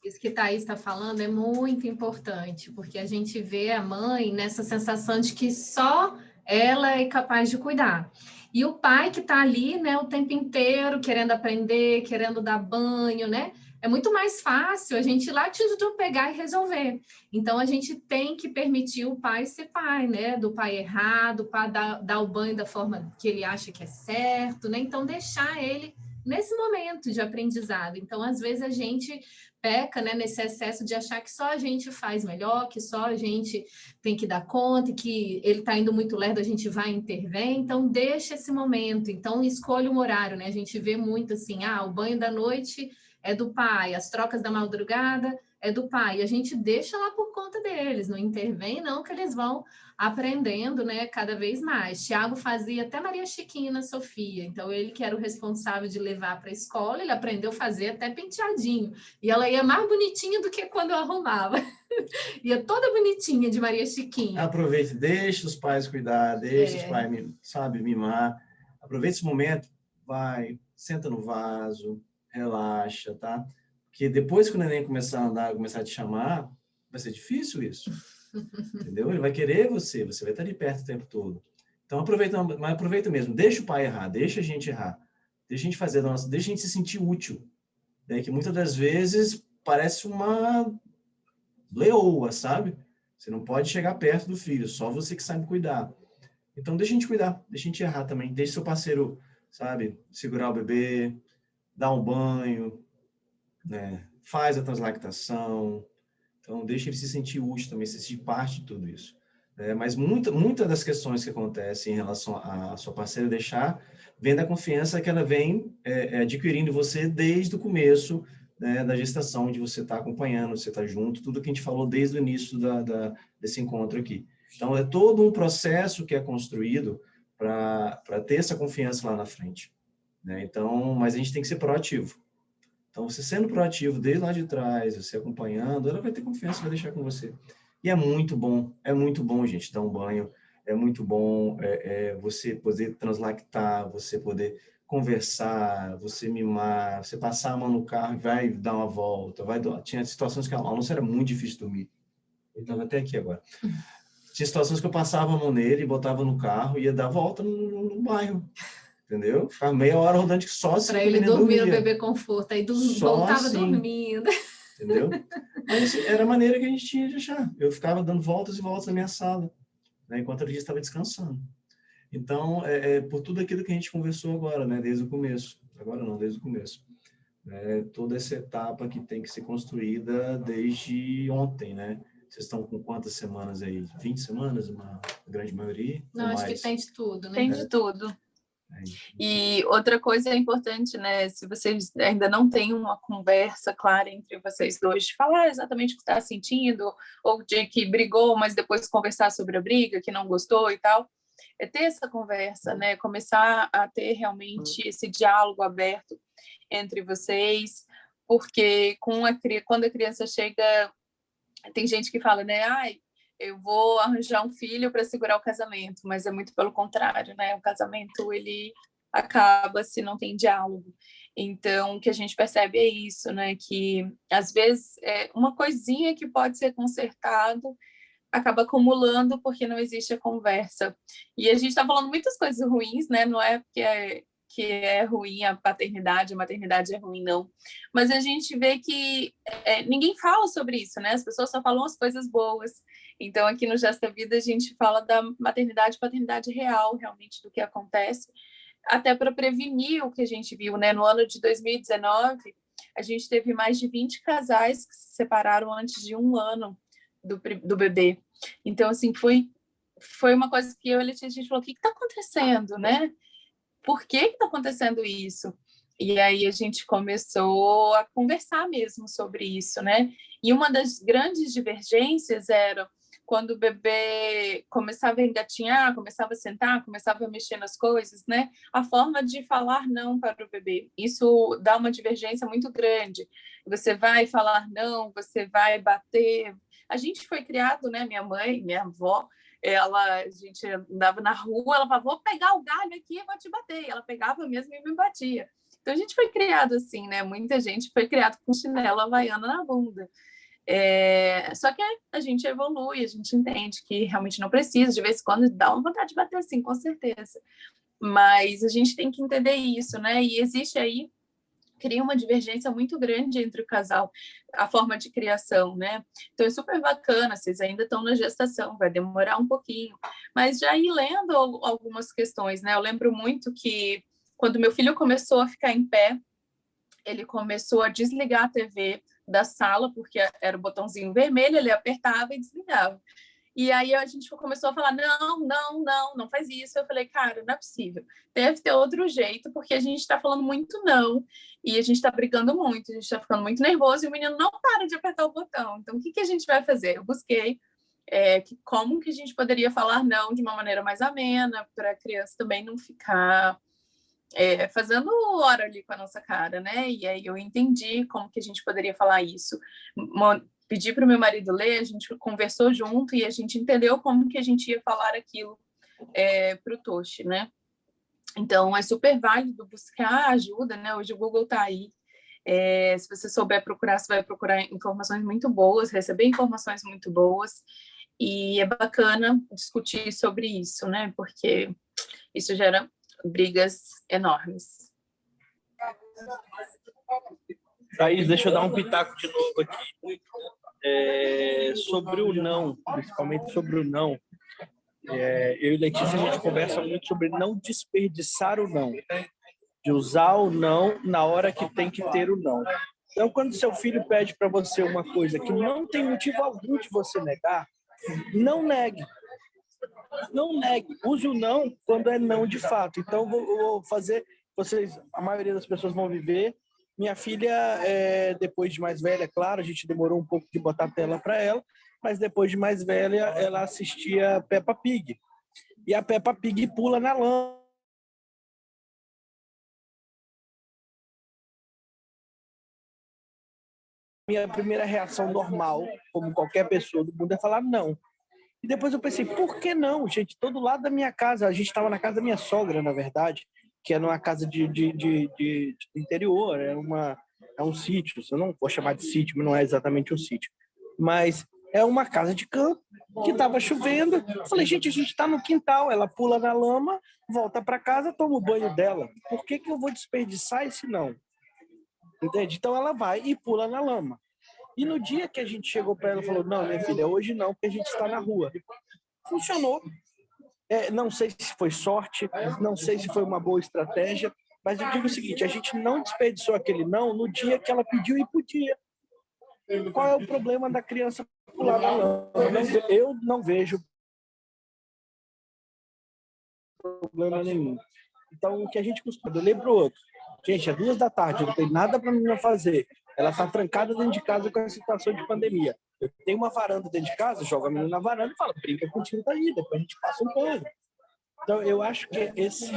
Isso que Thaís está falando é muito importante, porque a gente vê a mãe nessa sensação de que só ela é capaz de cuidar. E o pai que está ali, né, o tempo inteiro querendo aprender, querendo dar banho, né? É muito mais fácil a gente ir lá pegar e resolver. Então a gente tem que permitir o pai ser pai, né? Do pai errar, do pai dar o banho da forma que ele acha que é certo, né? Então deixar ele nesse momento de aprendizado. Então, às vezes, a gente peca, né, nesse excesso de achar que só a gente faz melhor, que só a gente tem que dar conta, e que ele está indo muito lerdo, a gente vai intervir. Então, deixa esse momento. Então, escolha um horário, né? A gente vê muito assim, o banho da noite é do pai, as trocas da madrugada é do pai. E a gente deixa lá por conta deles, não intervém, não, que eles vão aprendendo, né, cada vez mais. Tiago fazia até Maria Chiquinha na Sofia, então ele que era o responsável de levar para a escola, ele aprendeu a fazer até penteadinho, e ela ia mais bonitinha do que quando eu arrumava. Ia toda bonitinha de Maria Chiquinha. Aproveite, deixa os pais cuidar, deixa os pais, sabe, mimar. Aproveite esse momento, vai, senta no vaso, relaxa, tá? Porque depois que o neném começar a andar, começar a te chamar, vai ser difícil isso. Entendeu? Ele vai querer você vai estar ali perto o tempo todo. Então aproveita mesmo, deixa o pai errar, deixa a gente errar, deixa a gente fazer deixa a gente se sentir útil, né? Que muitas das vezes parece uma leoa, sabe? Você não pode chegar perto do filho, só você que sabe cuidar. Então deixa a gente cuidar, deixa a gente errar também, deixa seu parceiro, sabe, segurar o bebê, dar um banho, né? Faz a translactação. Então, deixa ele se sentir útil também, se sentir parte de tudo isso. Mas muita das questões que acontecem em relação à sua parceira vem da confiança que ela vem adquirindo em você desde o começo, né, da gestação, onde você está acompanhando, você está junto, tudo que a gente falou desde o início desse encontro aqui. Então, é todo um processo que é construído para ter essa confiança lá na frente, né? Então, mas a gente tem que ser proativo. Então, você sendo proativo desde lá de trás, você acompanhando, ela vai ter confiança, vai deixar com você. E é muito bom, gente, dar um banho, é muito bom você poder translactar, você poder conversar, você mimar, você passar a mão no carro e vai dar uma volta, tinha situações que a Alonso era muito difícil dormir. Ele estava até aqui agora. Tinha situações que eu passava a mão nele, botava no carro e ia dar volta no bairro. Entendeu? Ficava meia hora rodando só assim. Para ele dormir no bebê conforto, aí voltava assim, dormindo. Entendeu? Mas assim, era a maneira que a gente tinha de achar. Eu ficava dando voltas e voltas na minha sala, né, enquanto a gente estava descansando. Então, por tudo aquilo que a gente conversou agora, né, desde o começo. Agora não, desde o começo. Toda essa etapa que tem que ser construída desde ontem, né? Vocês estão com quantas semanas aí? 20 semanas, uma grande maioria? Não, acho que tem de tudo, né? Tem de tudo. E outra coisa importante, né? Se vocês ainda não têm uma conversa clara entre vocês dois, de falar exatamente o que está sentindo, ou de que brigou, mas depois conversar sobre a briga, que não gostou e tal, é ter essa conversa, né? Começar a ter realmente esse diálogo aberto entre vocês, porque quando a criança chega, tem gente que fala, né? Eu vou arranjar um filho para segurar o casamento, mas é muito pelo contrário, né? O casamento, ele acaba se não tem diálogo. Então, o que a gente percebe é isso, né? Que, às vezes, uma coisinha que pode ser consertado acaba acumulando porque não existe a conversa. E a gente está falando muitas coisas ruins, né? Não é porque que é ruim a maternidade é ruim, não. Mas a gente vê que ninguém fala sobre isso, né? As pessoas só falam as coisas boas. Então, aqui no Gesta Vida, a gente fala da maternidade e paternidade real, realmente, do que acontece, até para prevenir o que a gente viu, né? No ano de 2019, a gente teve mais de 20 casais que se separaram antes de 1 ano do bebê. Então, assim, foi uma coisa que eu e a Letícia, a gente falou, o que está acontecendo, né? Por que está acontecendo isso? E aí a gente começou a conversar mesmo sobre isso, né? E uma das grandes divergências era quando o bebê começava a engatinhar, começava a sentar, começava a mexer nas coisas, né? A forma de falar não para o bebê. Isso dá uma divergência muito grande. Você vai falar não, você vai bater. A gente foi criado, né? Minha mãe, minha avó, a gente andava na rua, ela falava, vou pegar o galho aqui e vou te bater. E ela pegava mesmo e me batia. Então, a gente foi criado assim, né? Muita gente foi criado com chinelo havaiana na bunda. Só que a gente evolui, a gente entende que realmente não precisa, de vez em quando dá uma vontade de bater assim, com certeza. Mas a gente tem que entender isso, né? E existe aí, cria uma divergência muito grande entre o casal, a forma de criação, né? Então é super bacana, vocês ainda estão na gestação, vai demorar um pouquinho, mas já ir lendo algumas questões, né? Eu lembro muito que quando meu filho começou a ficar em pé, ele começou a desligar a TV da sala, porque era o botãozinho vermelho, ele apertava e desligava. E aí a gente começou a falar, não faz isso. Eu falei, cara, não é possível. Deve ter outro jeito, porque a gente está falando muito não, e a gente está brigando muito, a gente está ficando muito nervoso, e o menino não para de apertar o botão. Então, o que a gente vai fazer? Eu busquei como que a gente poderia falar não de uma maneira mais amena, para a criança também não ficar fazendo hora ali com a nossa cara, né? E aí eu entendi como que a gente poderia falar isso. Pedi para o meu marido ler, a gente conversou junto e a gente entendeu como que a gente ia falar aquilo para o Toshi, né? Então, é super válido buscar ajuda, né? Hoje o Google está aí. Se você souber procurar, você vai procurar informações muito boas, receber informações muito boas. E é bacana discutir sobre isso, né? Porque isso gera brigas enormes. Thaís, deixa eu dar um pitaco de novo aqui. Sobre o não, principalmente sobre o não. Eu e Letícia, a gente conversa muito sobre não desperdiçar o não. De usar o não na hora que tem que ter o não. Então, quando seu filho pede para você uma coisa que não tem motivo algum de você negar, não negue. Não negue. Use o não quando é não de fato. Então, vou fazer... a maioria das pessoas vão viver. Minha filha, depois de mais velha, claro, a gente demorou um pouco de botar tela para ela, mas depois de mais velha, ela assistia Peppa Pig. E a Peppa Pig pula na lama. Minha primeira reação normal, como qualquer pessoa do mundo, é falar não. E depois eu pensei, por que não, gente? Todo lado da minha casa, a gente estava na casa da minha sogra, na verdade, que era uma casa de interior, é um sítio, eu não vou chamar de sítio, mas não é exatamente um sítio. Mas é uma casa de campo, que estava chovendo. Eu falei, gente, a gente está no quintal, ela pula na lama, volta para casa, toma o banho dela. Por que eu vou desperdiçar esse não? Entende? Então ela vai e pula na lama. E no dia que a gente chegou para ela e falou, não, minha filha, hoje não, porque a gente está na rua. Funcionou. Não sei se foi sorte, não sei se foi uma boa estratégia, mas eu digo o seguinte, a gente não desperdiçou aquele não no dia que ela pediu e podia. Qual é o problema da criança pular na lama? Eu não vejo problema nenhum. Então, o que a gente costuma ler para o outro. Gente, é 2h, eu não tenho nada para a menina fazer. Ela está trancada dentro de casa com a situação de pandemia. Eu tenho uma varanda dentro de casa, jogo a menina na varanda e falo, brinca contigo daí, depois a gente passa um pano. Então, eu acho que esse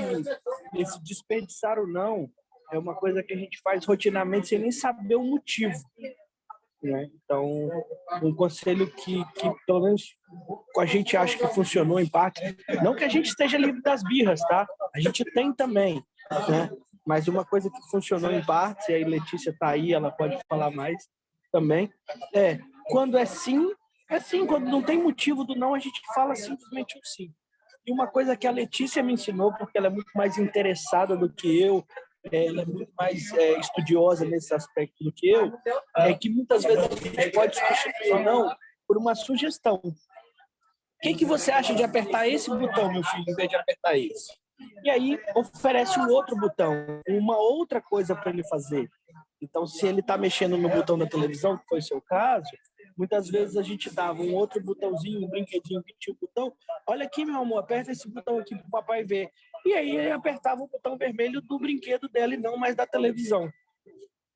desperdiçar ou não é uma coisa que a gente faz rotineiramente sem nem saber o motivo. Né? Então, um conselho que pelo menos a gente acha que funcionou em parte, não que a gente esteja livre das birras, tá? A gente tem também, né? Mas uma coisa que funcionou em parte, e aí Letícia está aí, ela pode falar mais também, quando é sim, quando não tem motivo do não, a gente fala simplesmente o sim. E uma coisa que a Letícia me ensinou, porque ela é muito mais interessada do que eu, ela é muito mais estudiosa nesse aspecto do que eu, é que muitas vezes a gente pode substituir ou não por uma sugestão. O que você acha de apertar esse botão, meu filho, em vez de apertar esse? E aí oferece um outro botão, uma outra coisa para ele fazer. Então, se ele está mexendo no botão da televisão, que foi o seu caso, muitas vezes a gente dava um outro botãozinho, um brinquedinho que tinha o botão. Olha aqui, meu amor, aperta esse botão aqui para o papai ver. E aí ele apertava o botão vermelho do brinquedo dela e não mais da televisão.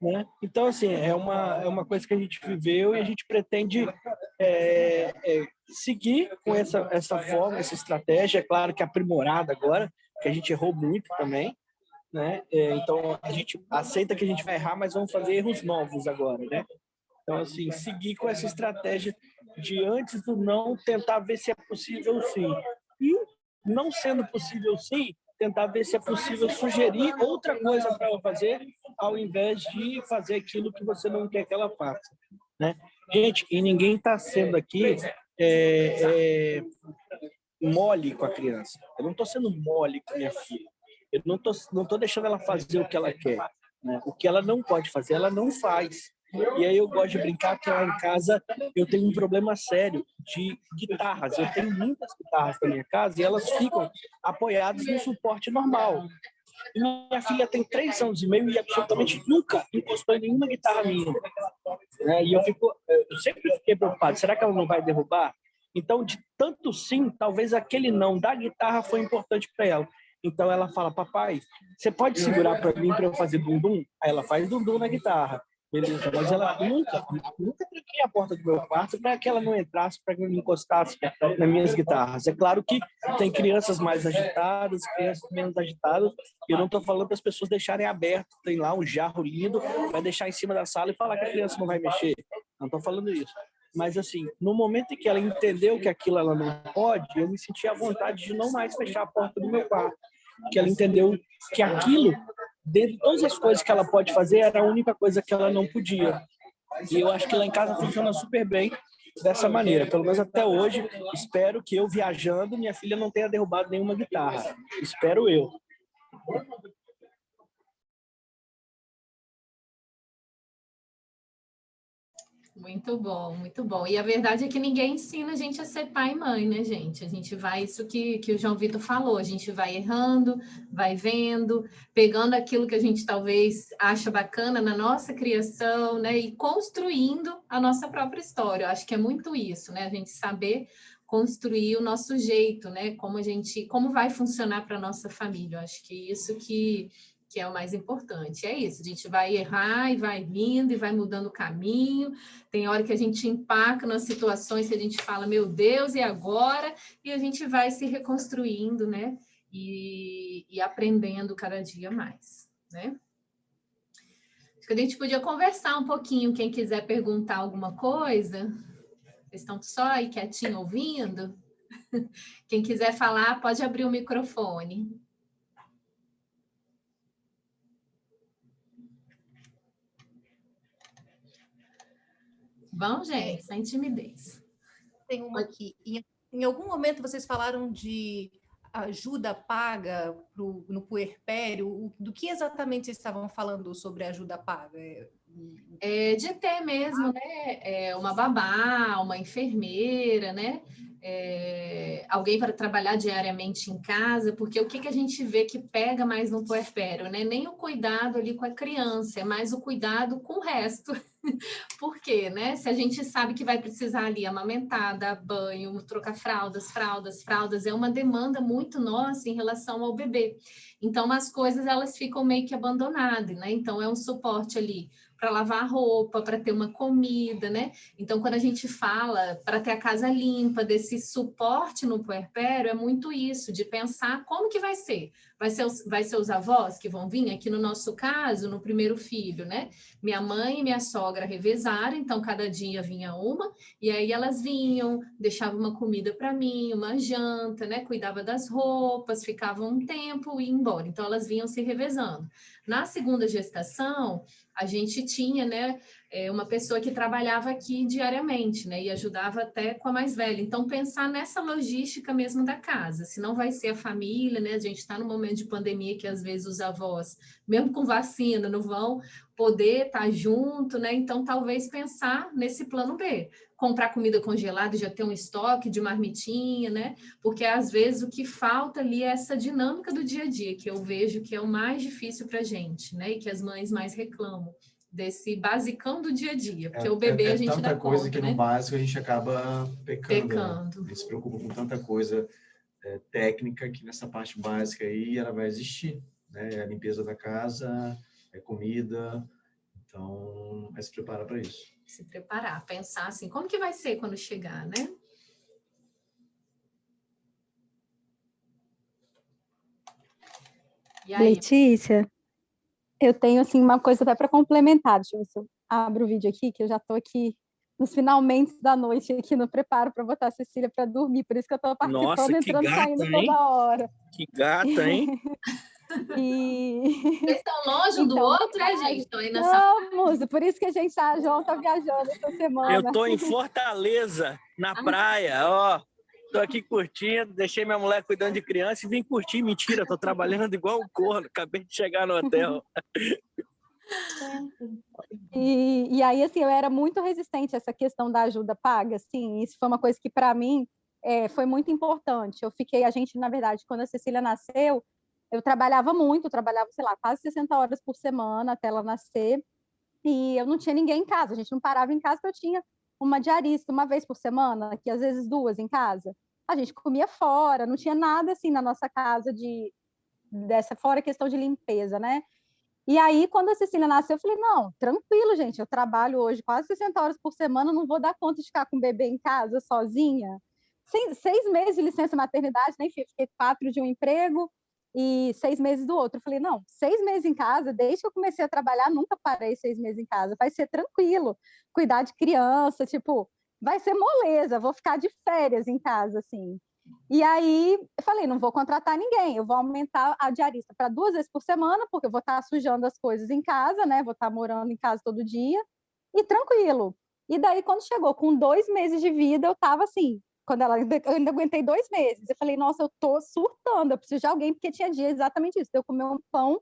Né? Então, assim, é uma coisa que a gente viveu e a gente pretende seguir com essa forma, essa estratégia. É claro que aprimorada agora, que a gente errou muito também. Né? Então, a gente aceita que a gente vai errar, mas vamos fazer erros novos agora. Né? Então, assim, seguir com essa estratégia de antes do não, tentar ver se é possível sim. E, não sendo possível sim, tentar ver se é possível sugerir outra coisa para ela fazer, ao invés de fazer aquilo que você não quer que ela faça, né? Gente, e ninguém está sendo aqui mole com a criança. Eu não estou sendo mole com minha filha. Eu não tô deixando ela fazer o que ela quer, né? O que ela não pode fazer, ela não faz. E aí eu gosto de brincar que lá em casa eu tenho um problema sério de guitarras. Eu tenho muitas guitarras na minha casa e elas ficam apoiadas no suporte normal. E minha filha tem 3 anos e meio e absolutamente nunca encostou em nenhuma guitarra minha, né? E eu sempre fiquei preocupado, será que ela não vai derrubar? Então, de tanto sim, talvez aquele não da guitarra foi importante para ela. Então ela fala, papai, você pode segurar para mim para eu fazer dum-dum? Aí ela faz dum-dum na guitarra. Beleza, mas ela nunca tranquei a porta do meu quarto para que ela não entrasse, para que não encostasse nas minhas guitarras. É claro que tem crianças mais agitadas, crianças menos agitadas, e eu não estou falando para as pessoas deixarem aberto, tem lá um jarro lindo, vai deixar em cima da sala e falar que a criança não vai mexer. Não estou falando isso. Mas, assim, no momento em que ela entendeu que aquilo ela não pode, eu me senti à vontade de não mais fechar a porta do meu quarto. Que ela entendeu que aquilo, dentre todas as coisas que ela pode fazer, era a única coisa que ela não podia. E eu acho que lá em casa funciona super bem dessa maneira. Pelo menos até hoje, espero que eu viajando, minha filha não tenha derrubado nenhuma guitarra. Espero eu. Muito bom, muito bom. E a verdade é que ninguém ensina a gente a ser pai e mãe, né, gente? A gente vai, isso que o João Vitor falou, a gente vai errando, vai vendo, pegando aquilo que a gente talvez acha bacana na nossa criação, né? E construindo a nossa própria história. Eu acho que é muito isso, né? A gente saber construir o nosso jeito, né? Como vai funcionar para a nossa família. Eu acho que isso que é o mais importante. É isso, a gente vai errar e vai vindo e vai mudando o caminho. Tem hora que a gente empaca nas situações que a gente fala, meu Deus, e agora? E a gente vai se reconstruindo, né? E aprendendo cada dia mais, né? Acho que a gente podia conversar um pouquinho, quem quiser perguntar alguma coisa. Vocês estão só aí quietinho ouvindo? Quem quiser falar, pode abrir o microfone. Bom, gente, sem timidez. Tem uma aqui. Em algum momento vocês falaram de ajuda paga no puerpério. Do que exatamente vocês estavam falando sobre ajuda paga? De ter mesmo, né? Uma babá, uma enfermeira, né? Alguém para trabalhar diariamente em casa, porque o que a gente vê que pega mais no puerpério, né? Nem o cuidado ali com a criança, é mais o cuidado com o resto. Por quê, né? Se a gente sabe que vai precisar ali amamentar, dar banho, trocar fraldas, é uma demanda muito nossa em relação ao bebê. Então, as coisas, elas ficam meio que abandonadas, né? Então, é um suporte ali para lavar a roupa, para ter uma comida, né? Então, quando a gente fala para ter a casa limpa, desse suporte no puerpério, é muito isso, de pensar como que vai ser. Vai ser os avós que vão vir? Aqui no nosso caso, no primeiro filho, né? Minha mãe e minha sogra revezaram, então cada dia vinha uma, e aí elas vinham, deixavam uma comida para mim, uma janta, né? Cuidava das roupas, ficavam um tempo e ia embora. Então elas vinham se revezando. Na segunda gestação, a gente tinha, né, uma pessoa que trabalhava aqui diariamente, né, e ajudava até com a mais velha. Então, pensar nessa logística mesmo da casa, se não vai ser a família, né, a gente está num momento de pandemia que às vezes os avós, mesmo com vacina, não vão poder estar junto, né, então talvez pensar nesse plano B, comprar comida congelada e já ter um estoque de marmitinha, né, porque às vezes o que falta ali é essa dinâmica do dia a dia, que eu vejo que é o mais difícil para a gente, né, e que as mães mais reclamam, desse basicão do dia a dia, porque o bebê a gente dá conta, tanta coisa que né? no básico a gente acaba pecando. Né? A gente se preocupa com tanta coisa técnica que nessa parte básica aí ela vai existir, né? A limpeza da casa, comida, então é se preparar para isso. Se preparar, pensar assim, como que vai ser quando chegar, né? E aí? Letícia, eu tenho assim uma coisa até para complementar, deixa eu ver se eu abro o vídeo aqui, que eu já estou aqui nos finalmente da noite, aqui no preparo para botar a Cecília para dormir, por isso que eu estou participando, Nossa, que entrando e gata, saindo hein? toda hora. Que gata, hein? Vocês estão longe um do Então, outro, né, gente? Estão aí na sala. Estamos, por isso que a gente tá, João tá viajando essa semana. Eu tô em Fortaleza, na praia, ó. Tô aqui curtindo, deixei minha mulher cuidando de criança e vim curtir. Mentira, tô trabalhando igual um corno, acabei de chegar no hotel. E aí, assim, eu era muito resistente a essa questão da ajuda paga, assim, isso foi uma coisa que, para mim, foi muito importante. A gente, na verdade, quando a Cecília nasceu, eu trabalhava muito, sei lá, quase 60 horas por semana até ela nascer, e eu não tinha ninguém em casa, a gente não parava em casa, porque eu tinha uma diarista uma vez por semana, que às vezes duas em casa. A gente comia fora, não tinha nada assim na nossa casa fora a questão de limpeza, né? E aí, quando a Cecília nasceu, eu falei, não, tranquilo, gente, eu trabalho hoje quase 60 horas por semana, não vou dar conta de ficar com o bebê em casa sozinha. 6 meses de licença maternidade, né? Enfim, fiquei 4 de um emprego e 6 meses do outro. Eu falei, não, 6 meses em casa, desde que eu comecei a trabalhar, nunca parei 6 meses em casa, vai ser tranquilo, cuidar de criança, tipo, vai ser moleza, vou ficar de férias em casa, assim. E aí, eu falei, não vou contratar ninguém, eu vou aumentar a diarista para 2 vezes por semana, porque eu vou estar sujando as coisas em casa, né? Vou estar morando em casa todo dia, e tranquilo. E daí, quando chegou com 2 meses de vida, eu estava assim, eu ainda aguentei 2 meses. Eu falei, nossa, eu tô surtando, eu preciso de alguém, porque tinha dia exatamente isso, eu comer um pão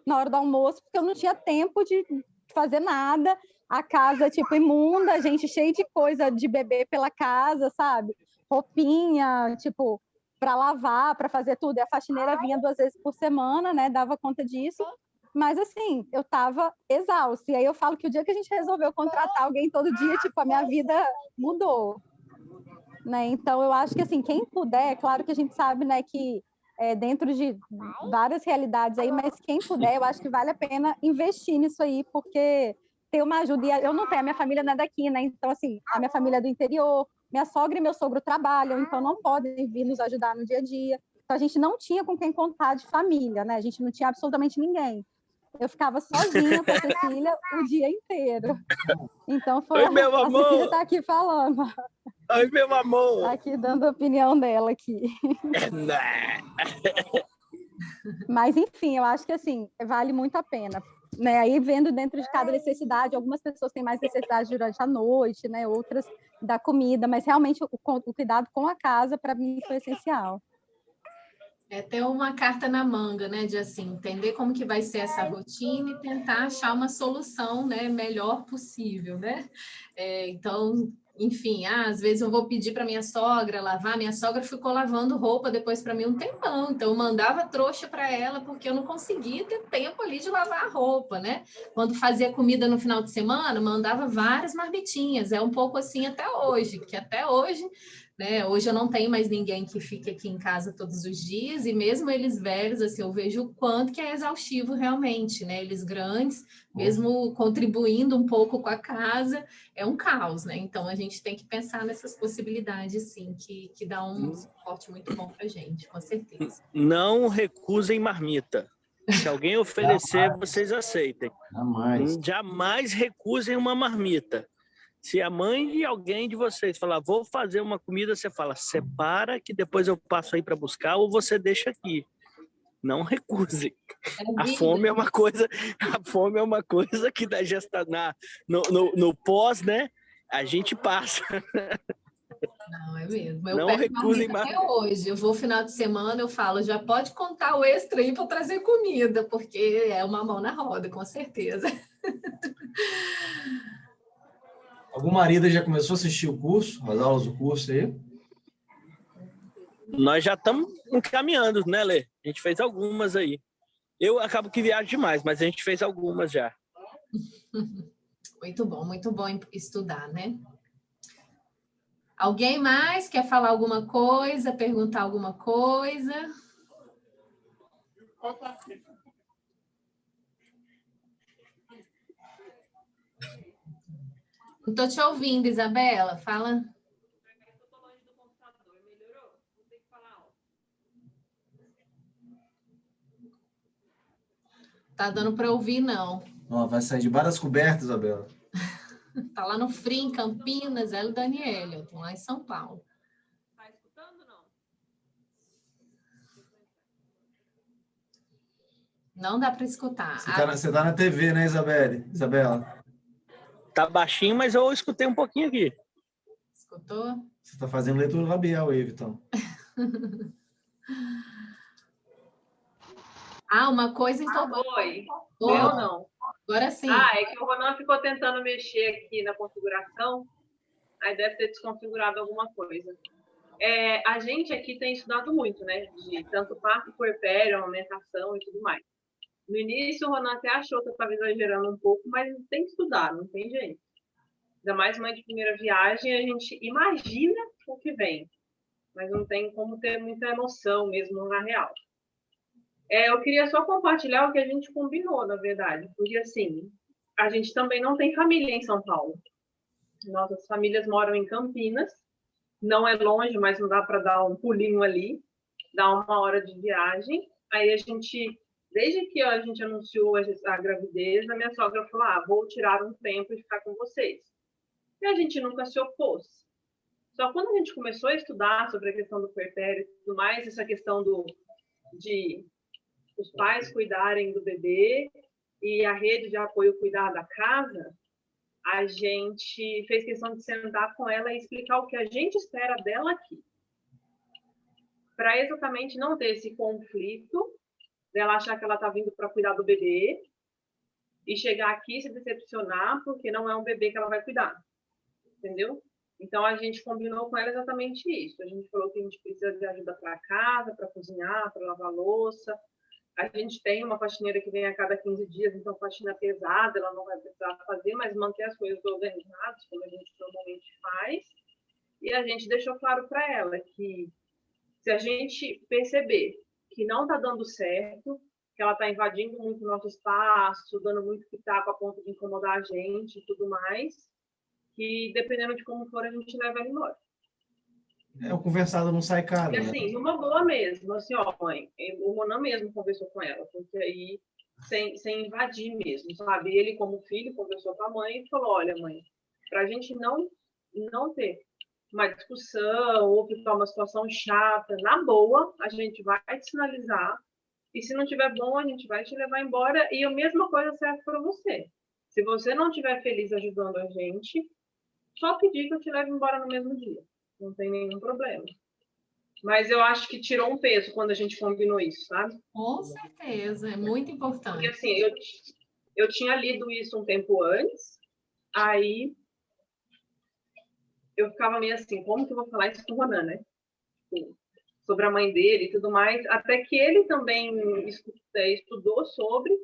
na hora do almoço, porque eu não tinha tempo de fazer nada, a casa, tipo, imunda, a gente cheia de coisa de bebê pela casa, sabe? Roupinha, tipo, para lavar, para fazer tudo. E a faxineira vinha 2 vezes por semana, né? Dava conta disso. Mas, assim, eu estava exausta. E aí eu falo que o dia que a gente resolveu contratar alguém todo dia, tipo, a minha vida mudou. Né? Então, eu acho que, assim, quem puder, claro que a gente sabe, né, que dentro de várias realidades aí, mas quem puder, eu acho que vale a pena investir nisso aí, porque ter uma ajuda. E eu não tenho, a minha família não é daqui, né? Então, assim, a minha família é do interior, minha sogra e meu sogro trabalham, então não podem vir nos ajudar no dia a dia. Então, a gente não tinha com quem contar de família, né? A gente não tinha absolutamente ninguém. Eu ficava sozinha com a Cecília o dia inteiro. Então, Oi, meu a amor! Cecília está aqui falando. Oi, meu amor! Tá aqui dando a opinião dela aqui. Mas, enfim, eu acho que, assim, vale muito a pena. Né? Aí, vendo dentro de cada necessidade, algumas pessoas têm mais necessidade durante a noite, né? Outras da comida, mas realmente o cuidado com a casa, para mim, foi essencial. É ter uma carta na manga, né? De assim, entender como que vai ser essa rotina e tentar achar uma solução, né, melhor possível, né? Então, enfim, às vezes eu vou pedir para minha sogra lavar, minha sogra ficou lavando roupa depois para mim um tempão, então eu mandava trouxa para ela porque eu não conseguia ter tempo ali de lavar a roupa, né? Quando fazia comida no final de semana, mandava várias marmitinhas, é um pouco assim até hoje, porque até hoje, né, hoje eu não tenho mais ninguém que fique aqui em casa todos os dias, e mesmo eles velhos, assim, eu vejo o quanto que é exaustivo realmente, né? Eles grandes, mesmo contribuindo um pouco com a casa, é um caos, né? Então a gente tem que pensar nessas possibilidades, sim, que dá um suporte muito bom para a gente, com certeza. Não recusem marmita. Se alguém oferecer, vocês aceitem. Jamais. Jamais recusem uma marmita. Se a mãe de alguém de vocês falar, vou fazer uma comida, você fala, separa que depois eu passo aí para buscar ou você deixa aqui. Não recuse. A fome é uma coisa que da no pós, né? A gente passa. Não, é mesmo. Eu Não pego recusem marmita até hoje. Eu vou final de semana, eu falo, já pode contar o extra aí para trazer comida, porque é uma mão na roda, com certeza. Algum marido já começou a assistir o curso, as aulas do curso aí? Nós já estamos encaminhando, né, Lê? A gente fez algumas aí. Eu acabo que viajo demais, mas a gente fez algumas já. Muito bom estudar, né? Alguém mais quer falar alguma coisa, perguntar alguma coisa? Não estou te ouvindo, Isabela. Fala. Tá dando para ouvir, não. Ó, vai sair de várias cobertas, Isabela. Tá lá no Frio, em Campinas, ela e o Daniel, eu tô lá em São Paulo. Tá escutando, não? Não dá para escutar. Você tá na TV, né, Isabela? Tá baixinho, mas eu escutei um pouquinho aqui. Escutou? Você tá fazendo leitura labial aí, Vitão. Uma coisa então. Oi. Oi. Eu não. Agora sim. É que o Ronan ficou tentando mexer aqui na configuração, aí deve ter desconfigurado alguma coisa. A gente aqui tem estudado muito, né? De tanto parto puerpério, amamentação e tudo mais. No início, o Ronan até achou que eu estava exagerando um pouco, mas tem que estudar, não tem jeito. Ainda mais mãe de primeira viagem, a gente imagina o que vem, mas não tem como ter muita emoção mesmo na real. Eu queria só compartilhar o que a gente combinou, na verdade, porque assim, a gente também não tem família em São Paulo. Nossas famílias moram em Campinas, não é longe, mas não dá para dar um pulinho ali, dá 1 hora de viagem. Aí a gente, desde que a gente anunciou a gravidez, a minha sogra falou, vou tirar um tempo e ficar com vocês. E a gente nunca se opôs. Só quando a gente começou a estudar sobre a questão do puerpério e tudo mais, essa questão de os pais cuidarem do bebê e a rede de apoio cuidar da casa, a gente fez questão de sentar com ela e explicar o que a gente espera dela aqui. Para exatamente não ter esse conflito, dela achar que ela está vindo para cuidar do bebê e chegar aqui e se decepcionar porque não é um bebê que ela vai cuidar. Entendeu? Então, a gente combinou com ela exatamente isso. A gente falou que a gente precisa de ajuda para casa, para cozinhar, para lavar louça. A gente tem uma faxineira que vem a cada 15 dias, então faxina pesada, ela não vai precisar fazer, mas manter as coisas organizadas, como a gente normalmente faz. E a gente deixou claro para ela que se a gente perceber que não está dando certo, que ela está invadindo muito o nosso espaço, dando muito pitaco a ponto de incomodar a gente e tudo mais, que dependendo de como for, a gente leva ela embora. O conversado não sai caro, Porque, assim, numa boa mesmo, assim, mãe, o Ronan mesmo conversou com ela, porque aí, sem invadir mesmo, sabe? Ele, como filho, conversou com a mãe e falou, olha, mãe, para a gente não ter uma discussão ou ficar uma situação chata, na boa, a gente vai te sinalizar, e se não tiver bom, a gente vai te levar embora, e a mesma coisa serve para você. Se você não estiver feliz ajudando a gente, só pedir que eu te leve embora no mesmo dia. Não tem nenhum problema. Mas eu acho que tirou um peso quando a gente combinou isso, sabe? Com certeza, é muito importante. Porque, assim, eu tinha lido isso um tempo antes, aí eu ficava meio assim, como que eu vou falar isso com o Ronan, né? Sobre a mãe dele e tudo mais, até que ele também estudou sobre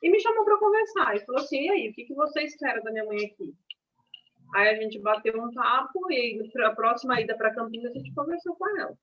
e me chamou para conversar. E falou assim, e aí, o que você espera da minha mãe aqui? Aí a gente bateu um papo e a próxima ida para Campinas a gente conversou com ela.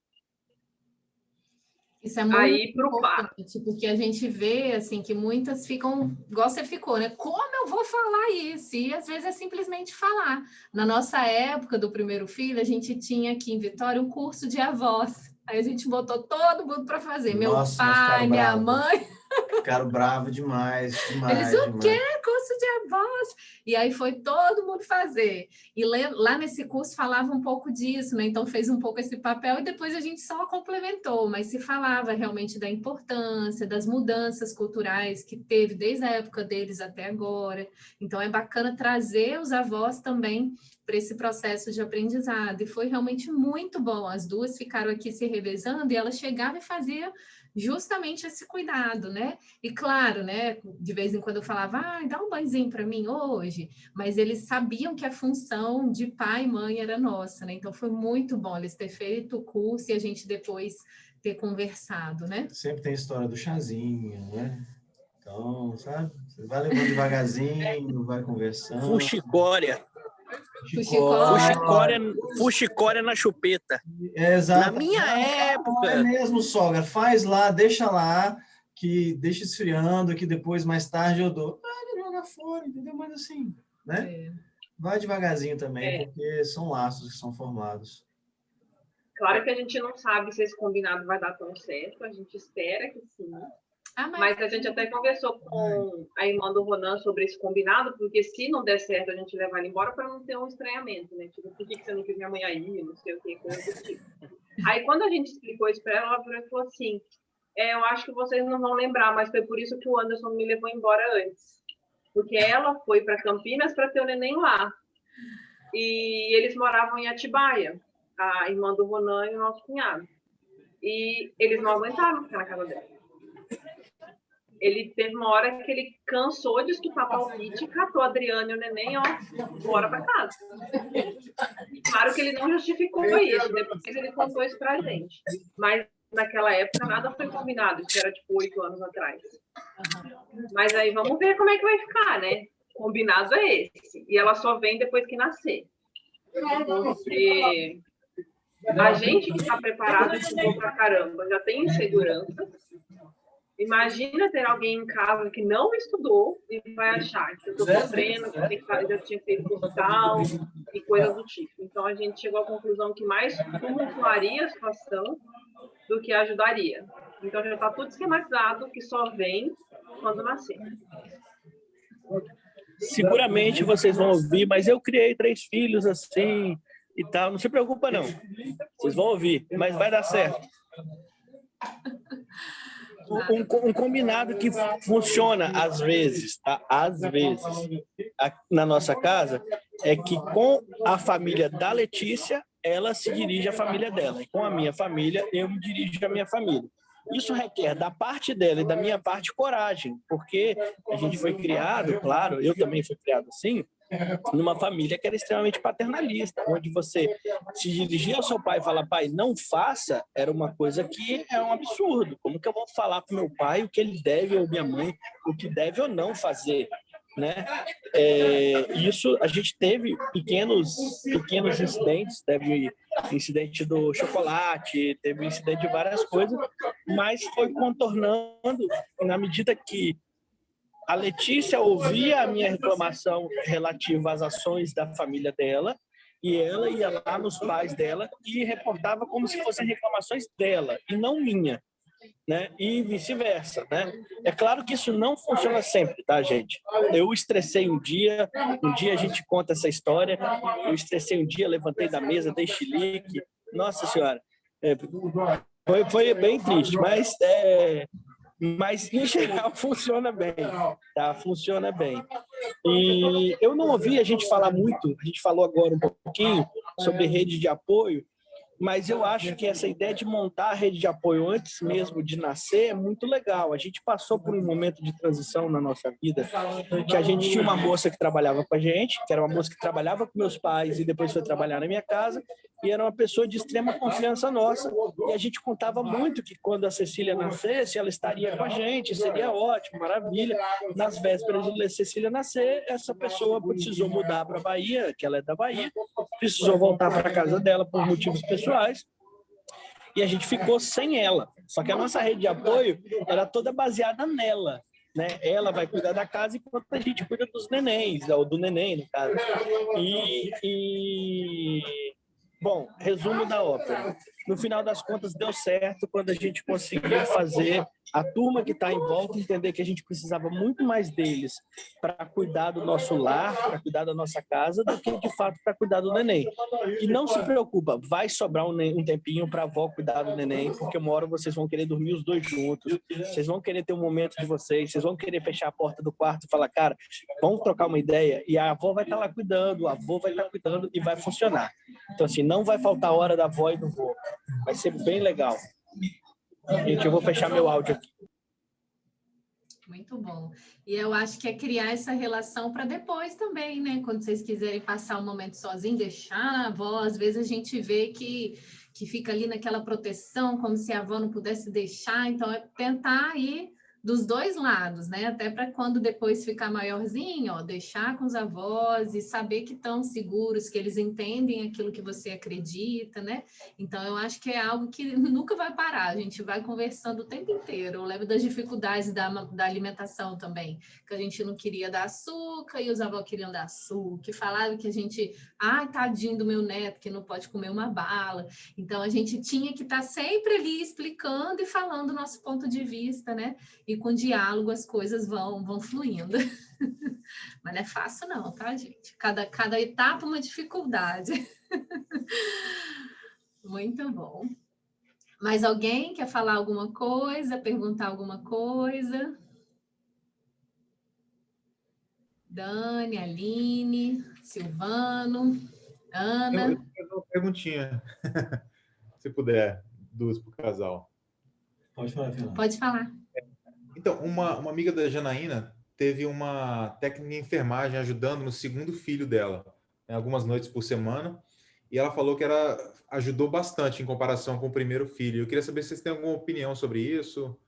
Isso é muito importante, porque a gente vê assim que muitas ficam, igual você ficou, né? Como eu vou falar isso? E às vezes é simplesmente falar. Na nossa época do primeiro filho, a gente tinha aqui em Vitória um curso de avós. Aí a gente botou todo mundo para fazer. Nossa, meu pai, minha mãe. Ficaram bravos demais. Eles, o quê? Curso de avós? E aí foi todo mundo fazer. E lá nesse curso falava um pouco disso, né? Então fez um pouco esse papel e depois a gente só complementou, mas se falava realmente da importância, das mudanças culturais que teve desde a época deles até agora. Então é bacana trazer os avós também para esse processo de aprendizado. E foi realmente muito bom. As duas ficaram aqui se revezando e ela chegava e fazia justamente esse cuidado, né? E claro, né? De vez em quando eu falava, dá um banhozinho para mim hoje, mas eles sabiam que a função de pai e mãe era nossa, né? Então foi muito bom eles terem feito o curso e a gente depois ter conversado, né? Sempre tem a história do chazinho, né? Então, sabe? Você vai levando devagarzinho, vai conversando. Fuxicória. Fuxicória na chupeta. Exato. Na minha época. É mesmo, sogra. Faz lá, deixa lá, que deixa esfriando, que depois, mais tarde, eu dou. Vai jogar fora, entendeu? Mas assim, né? Vai devagarzinho também, porque são laços que são formados. Claro que a gente não sabe se esse combinado vai dar tão certo, a gente espera que sim. Mas a gente até conversou com a irmã do Ronan sobre esse combinado, porque se não der certo a gente levar ele embora para não ter um estranhamento, né? Tipo, por que você não quis minha mãe aí? Não sei o que, coisa do tipo. Aí quando a gente explicou isso para ela, ela falou assim, eu acho que vocês não vão lembrar, mas foi por isso que o Anderson me levou embora antes. Porque ela foi para Campinas para ter o neném lá. E eles moravam em Atibaia, a irmã do Ronan e o nosso cunhado. E eles não aguentaram ficar na casa dela. Ele teve uma hora que ele cansou de escutar palpite, catou a Adriana e o neném, ó, bora para casa. Claro que ele não justificou isso, depois ele contou isso pra gente. Mas naquela época nada foi combinado, isso era tipo 8 anos atrás. Mas aí vamos ver como é que vai ficar, né? Combinado é esse. E ela só vem depois que nascer. Porque a gente que está preparado estudou pra caramba, já tem insegurança. Imagina ter alguém em casa que não estudou e vai achar que eu estou sofrendo, que já tinha feito hospital e coisas do tipo. Então, a gente chegou à conclusão que mais tumultuaria a situação do que ajudaria. Então, já está tudo esquematizado, que só vem quando nascer. Seguramente vocês vão ouvir, mas eu criei 3 filhos assim e tal. Não se preocupa, não. Vocês vão ouvir, mas vai dar certo. Um combinado que funciona às vezes, tá? Às vezes, na nossa casa, é que com a família da Letícia, ela se dirige à família dela. E com a minha família, eu me dirijo à minha família. Isso requer da parte dela e da minha parte coragem, porque a gente foi criado, claro, eu também fui criado assim, numa família que era extremamente paternalista, onde você se dirigir ao seu pai e falar, pai, não faça, era uma coisa que é um absurdo. Como que eu vou falar para o meu pai o que ele deve, ou minha mãe, o que deve ou não fazer? Né? Isso, a gente teve pequenos incidentes, teve incidente do chocolate, teve incidente de várias coisas, mas foi contornando na medida que a Letícia ouvia a minha reclamação relativa às ações da família dela e ela ia lá nos pais dela e reportava como se fossem reclamações dela e não minha, né? E vice-versa, né? É claro que isso não funciona sempre, tá, gente? Eu estressei um dia a gente conta essa história, eu estressei um dia, levantei da mesa, dei chilique, nossa senhora, foi bem triste, mas em geral funciona bem, tá? Funciona bem. E eu não ouvi a gente falar muito, a gente falou agora um pouquinho sobre rede de apoio, mas eu acho que essa ideia de montar a rede de apoio antes mesmo de nascer é muito legal. A gente passou por um momento de transição na nossa vida, que a gente tinha uma moça que trabalhava com a gente, que era uma moça que trabalhava com meus pais e depois foi trabalhar na minha casa, e era uma pessoa de extrema confiança nossa. E a gente contava muito que quando a Cecília nascesse, ela estaria com a gente, seria ótimo, maravilha. Nas vésperas de Cecília nascer, essa pessoa precisou mudar para a Bahia, que ela é da Bahia, precisou voltar para a casa dela por motivos pessoais, e a gente ficou sem ela. Só que a nossa rede de apoio era toda baseada nela, né? Ela vai cuidar da casa enquanto a gente cuida dos nenéns, ou do neném, no caso. Bom, resumo da ópera. No final das contas, deu certo quando a gente conseguiu fazer a turma que está em volta entender que a gente precisava muito mais deles para cuidar do nosso lar, para cuidar da nossa casa, do que, de fato, para cuidar do neném. E não se preocupa, vai sobrar um tempinho para a avó cuidar do neném, porque uma hora vocês vão querer dormir os dois juntos, vocês vão querer ter um momento de vocês vão querer fechar a porta do quarto e falar, cara, vamos trocar uma ideia, e a avó vai estar lá cuidando, o avô vai estar cuidando e vai funcionar. Então, assim, não vai faltar a hora da avó e do vô. Vai ser bem legal. Gente, eu vou fechar meu áudio aqui. Muito bom. E eu acho que é criar essa relação para depois também, né? Quando vocês quiserem passar um momento sozinho, deixar a avó, às vezes a gente vê que fica ali naquela proteção, como se a avó não pudesse deixar. Então, é tentar ir dos dois lados, né? Até para quando depois ficar maiorzinho, ó, deixar com os avós e saber que estão seguros, que eles entendem aquilo que você acredita, né? Então, eu acho que é algo que nunca vai parar, a gente vai conversando o tempo inteiro. Eu lembro das dificuldades da alimentação também, que a gente não queria dar açúcar e os avós queriam dar açúcar, e falavam que a gente, tadinho do meu neto, que não pode comer uma bala. Então, a gente tinha que estar sempre ali explicando e falando o nosso ponto de vista, né? E com diálogo as coisas vão fluindo. Mas não é fácil não, tá, gente? Cada etapa uma dificuldade. Muito bom. Mais alguém quer falar alguma coisa, perguntar alguma coisa? Dani, Aline, Silvano, Ana. Eu tenho uma perguntinha, se puder, duas para o casal. Pode falar, Fernando. Pode falar. Então, uma amiga da Janaína teve uma técnica de enfermagem ajudando no segundo filho dela, né, algumas noites por semana, e ela falou que ajudou bastante em comparação com o primeiro filho. Eu queria saber se vocês têm alguma opinião sobre isso.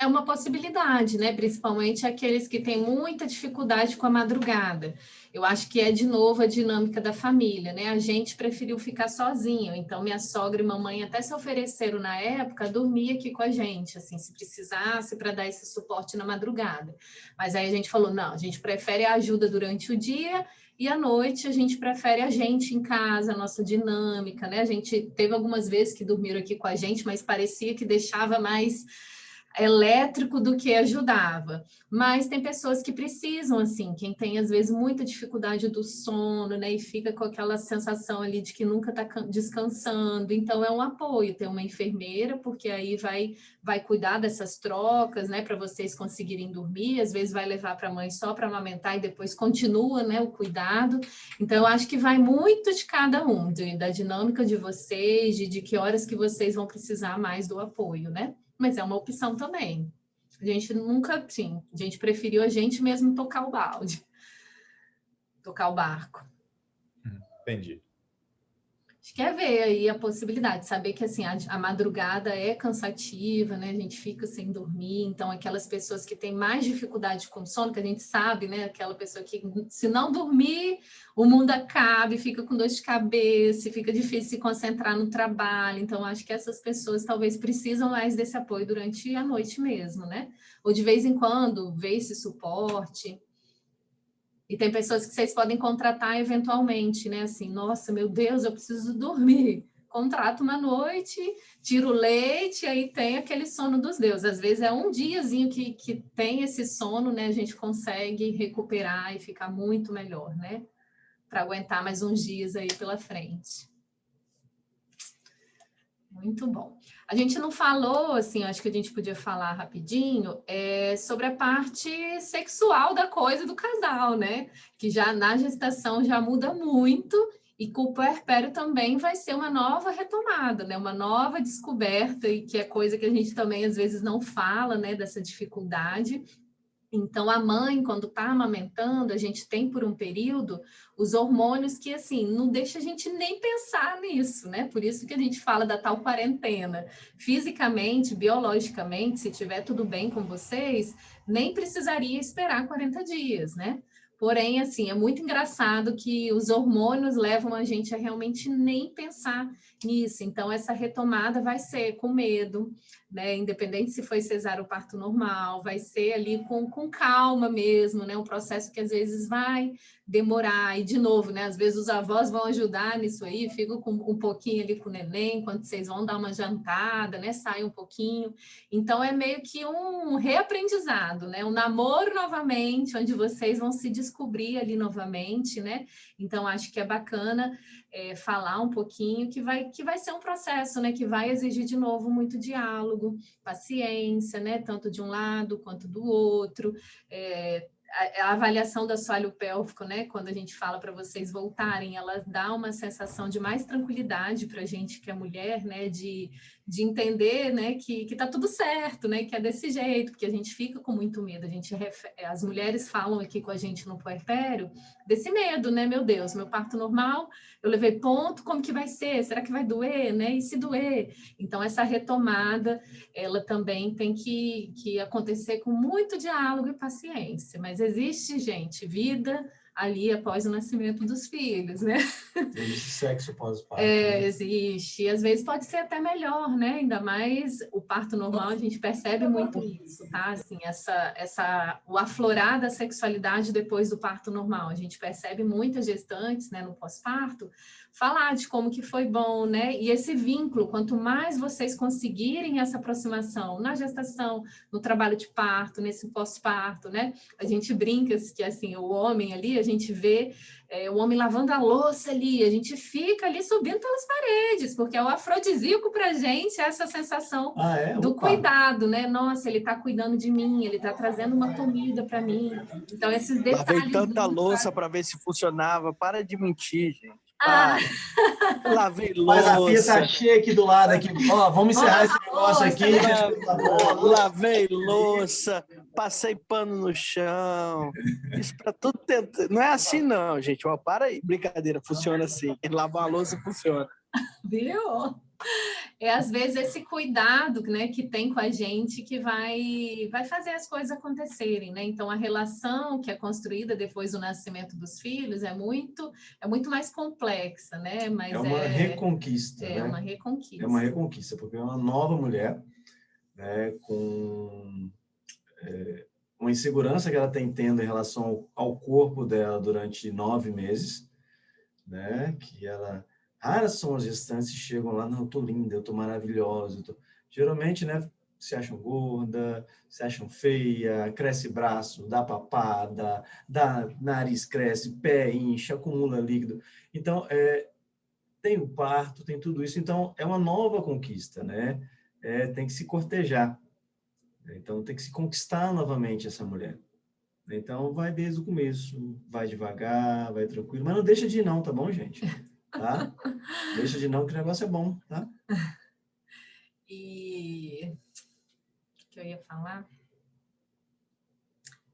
É uma possibilidade, né? Principalmente aqueles que têm muita dificuldade com a madrugada. Eu acho que é, de novo, a dinâmica da família, né? A gente preferiu ficar sozinho, então minha sogra e mamãe até se ofereceram na época a dormir aqui com a gente, assim, se precisasse, para dar esse suporte na madrugada. Mas aí a gente falou, não, a gente prefere a ajuda durante o dia e à noite a gente prefere a gente em casa, a nossa dinâmica, né? A gente teve algumas vezes que dormiram aqui com a gente, mas parecia que deixava mais elétrico do que ajudava, mas tem pessoas que precisam, assim, quem tem às vezes muita dificuldade do sono, né, e fica com aquela sensação ali de que nunca está descansando, então é um apoio ter uma enfermeira, porque aí vai cuidar dessas trocas, né, para vocês conseguirem dormir, às vezes vai levar para a mãe só para amamentar e depois continua, né, o cuidado, então eu acho que vai muito de cada um, da dinâmica de vocês, de que horas que vocês vão precisar mais do apoio, né? Mas é uma opção também. A gente nunca, sim, a gente preferiu a gente mesmo tocar o balde, tocar o barco. Entendi. A gente quer ver aí a possibilidade, saber que assim, a madrugada é cansativa, né? A gente fica sem dormir, então aquelas pessoas que têm mais dificuldade com sono, que a gente sabe, né? Aquela pessoa que se não dormir, o mundo acaba e fica com dor de cabeça, fica difícil se concentrar no trabalho, então acho que essas pessoas talvez precisam mais desse apoio durante a noite mesmo, né? Ou de vez em quando, ver esse suporte. E tem pessoas que vocês podem contratar eventualmente, né? Assim, nossa, meu Deus, eu preciso dormir. Contrata uma noite, tira o leite, aí tem aquele sono dos deuses. Às vezes é um diazinho que tem esse sono, né? A gente consegue recuperar e ficar muito melhor, né? Para aguentar mais uns dias aí pela frente. Muito bom. A gente não falou, assim, acho que a gente podia falar rapidinho, sobre a parte sexual da coisa do casal, né? Que já na gestação já muda muito e com o puerpério também vai ser uma nova retomada, né? Uma nova descoberta e que é coisa que a gente também às vezes não fala, né? Dessa dificuldade. Então, a mãe, quando está amamentando, a gente tem por um período os hormônios que, assim, não deixa a gente nem pensar nisso, né? Por isso que a gente fala da tal quarentena. Fisicamente, biologicamente, se tiver tudo bem com vocês, nem precisaria esperar 40 dias, né? Porém, assim, é muito engraçado que os hormônios levam a gente a realmente nem pensar nisso. Então, essa retomada vai ser com medo, né? Independente se foi cesárea ou parto normal, vai ser ali com calma mesmo, né? Um processo que às vezes vai demorar. E, de novo, né? Às vezes os avós vão ajudar nisso aí, ficam com um pouquinho ali com o neném, enquanto vocês vão dar uma jantada, né? Sai um pouquinho. Então, é meio que um reaprendizado, né? Um namoro novamente, onde vocês vão se descobrir ali novamente, né? Então, acho que é bacana falar um pouquinho que vai ser um processo, né? Que vai exigir, de novo, muito diálogo, paciência, né? Tanto de um lado quanto do outro. A avaliação do assoalho pélvico, né? Quando a gente fala para vocês voltarem, ela dá uma sensação de mais tranquilidade para a gente que é mulher, né? De entender, né? Que tá tudo certo, né? Que é desse jeito, porque a gente fica com muito medo. As mulheres falam aqui com a gente no puerpério desse medo, né? Meu Deus, meu parto normal, eu levei ponto, como que vai ser? Será que vai doer, né? E se doer? Então, essa retomada, ela também tem que acontecer com muito diálogo e paciência. Mas existe, gente, vida ali após o nascimento dos filhos, né? Existe sexo pós-parto. Existe. E às vezes pode ser até melhor, né? Ainda mais o parto normal, a gente percebe muito isso, tá? Assim, o aflorar da sexualidade depois do parto normal. A gente percebe muitas gestantes, né, no pós-parto, falar de como que foi bom, né? E esse vínculo, quanto mais vocês conseguirem essa aproximação na gestação, no trabalho de parto, nesse pós-parto, né? A gente brinca que, assim, o homem ali, a gente vê o homem lavando a louça ali, a gente fica ali subindo pelas paredes, porque é o afrodisíaco pra gente, essa sensação do cuidado, né? Nossa, ele tá cuidando de mim, ele tá trazendo uma comida para mim. Então, esses detalhes... Lavei tanta louça para ver se funcionava. Para de mentir, gente. Lavei louça. Mas a pia tá cheia aqui do lado. Aqui. Ó, vamos encerrar esse negócio aqui. Lavei louça, passei pano no chão. Isso para tudo. Não é assim, não, gente. Ó, para aí. Brincadeira, funciona assim. Lavar a louça funciona. Viu? Às vezes esse cuidado, né, que tem com a gente que vai fazer as coisas acontecerem, né? Então a relação que é construída depois do nascimento dos filhos é muito mais complexa, né? Mas é uma reconquista. É, né? Uma reconquista. É uma reconquista, porque é uma nova mulher, né, com uma insegurança que ela tem tendo em relação ao corpo dela durante 9 meses, né? Que ela... Raras são as gestantes que chegam lá, não, eu tô linda, eu tô maravilhosa. Geralmente, né, se acham gorda, se acham feia, cresce braço, dá papada, nariz cresce, pé incha, acumula líquido. Então, tem o parto, tem tudo isso. Então, é uma nova conquista, né? Tem que se cortejar. Então, tem que se conquistar novamente essa mulher. Então, vai desde o começo, vai devagar, vai tranquilo, mas não deixa de ir não, tá bom, gente? Tá? Deixa de não, que o negócio é bom, tá? E o que eu ia falar?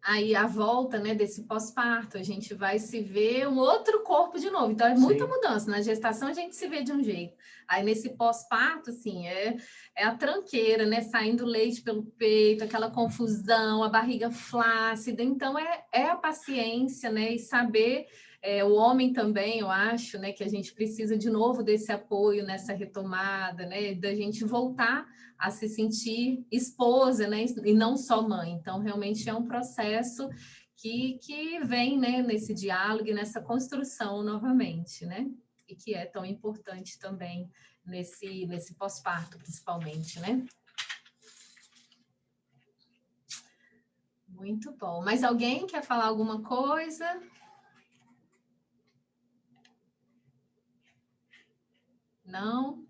Aí a volta, né, desse pós-parto, a gente vai se ver um outro corpo de novo. Então é muita mudança. Na gestação a gente se vê de um jeito. Aí nesse pós-parto, assim, é a tranqueira, né, saindo leite pelo peito, aquela confusão, a barriga flácida. Então é a paciência, né, e saber. O homem também, eu acho, né, que a gente precisa de novo desse apoio nessa retomada, né, da gente voltar a se sentir esposa, né, e não só mãe. Então, realmente é um processo que vem, né, nesse diálogo e nessa construção novamente, né, e que é tão importante também nesse pós-parto, principalmente, né. Muito bom. Mas alguém quer falar alguma coisa? Não?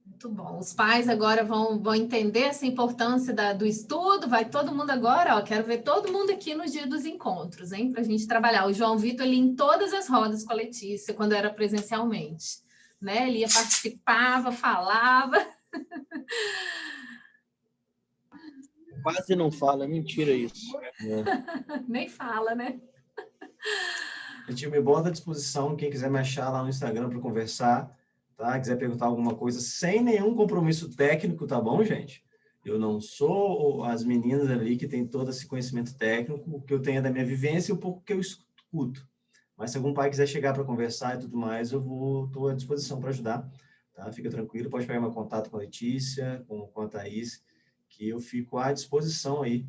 Muito bom. Os pais agora vão entender essa importância do estudo. Vai todo mundo agora, ó, quero ver todo mundo aqui no dia dos encontros, hein? Para a gente trabalhar. O João Vitor, ele em todas as rodas com a Letícia, quando era presencialmente, né? Ele participava, falava. Quase não fala, mentira isso. Nem fala, né? Gente, me bota à disposição, quem quiser me achar lá no Instagram para conversar, tá? Quiser perguntar alguma coisa, sem nenhum compromisso técnico, tá bom, gente? Eu não sou as meninas ali que tem todo esse conhecimento técnico, o que eu tenho é da minha vivência e um pouco que eu escuto. Mas se algum pai quiser chegar para conversar e tudo mais, eu estou à disposição para ajudar, tá? Fica tranquilo, pode pegar meu contato com a Letícia, com a Thaís, que eu fico à disposição aí,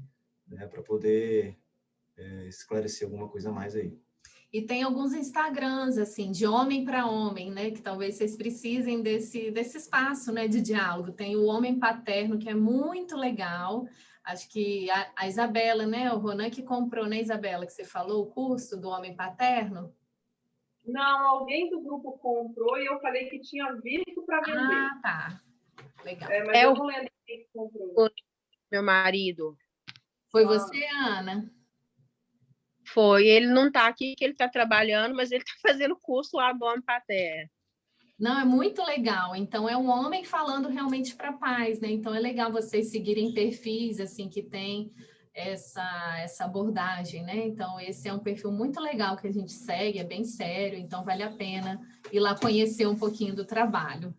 né, para poder esclarecer alguma coisa a mais aí. E tem alguns Instagrams, assim, de homem para homem, né? Que talvez vocês precisem desse espaço, né, de diálogo. Tem o Homem Paterno, que é muito legal. Acho que a Isabela, né? O Ronan que comprou, né, Isabela, que você falou, o curso do Homem Paterno? Não, alguém do grupo comprou e eu falei que tinha visto para vender. Ah, tá. Legal. Mas eu não lembro quem comprou. Meu marido. Foi você, Ana? Foi, ele não está aqui, que ele está trabalhando, mas ele está fazendo curso lá do Homem Paterno. Não, é muito legal. Então, é um homem falando realmente para pais, né? Então, é legal vocês seguirem perfis, assim, que tem essa abordagem, né? Então, esse é um perfil muito legal que a gente segue, é bem sério, então vale a pena ir lá conhecer um pouquinho do trabalho,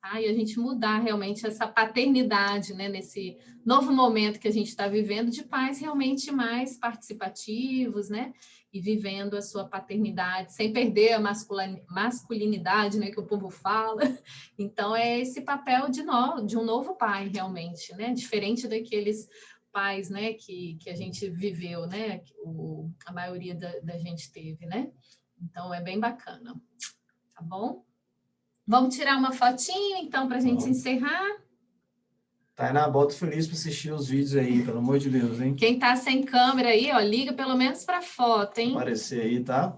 tá? E a gente mudar realmente essa paternidade, né? Nesse novo momento que a gente está vivendo, de pais realmente mais participativos, né? E vivendo a sua paternidade, sem perder a masculinidade, né? Que o povo fala. Então, é esse papel de um novo pai, realmente, né? Diferente daqueles pais, né? Que a gente viveu, né? A maioria da gente teve, né? Então, é bem bacana. Tá bom? Vamos tirar uma fotinho, então, para a gente encerrar. Tainá, bota feliz para assistir os vídeos aí, pelo amor de Deus, hein? Quem tá sem câmera aí, ó, liga pelo menos para foto, hein? Aparecer aí, tá?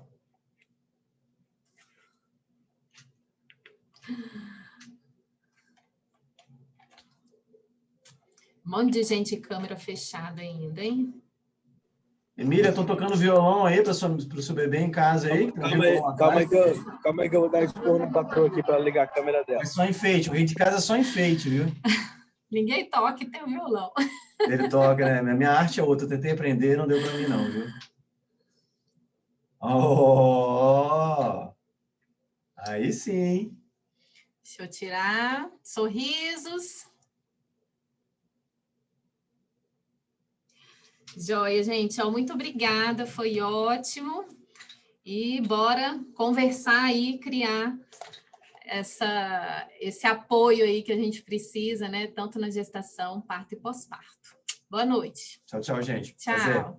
Um monte de gente de câmera fechada ainda, hein? Emília, tô tocando violão aí para o seu bebê em casa aí. Calma aí que eu vou dar expor no patrão aqui para ligar a câmera dela. É só enfeite, o rei de casa é só enfeite, viu? Ninguém toca e tem um violão. Ele toca, né? Minha arte é outra, eu tentei aprender, não deu para mim não, viu? Oh! Aí sim. Deixa eu tirar. Sorrisos. Joia, gente. Ó, muito obrigada, foi ótimo. E bora conversar aí, criar esse apoio aí que a gente precisa, né? Tanto na gestação, parto e pós-parto. Boa noite. Tchau, tchau, gente. Tchau. Prazer.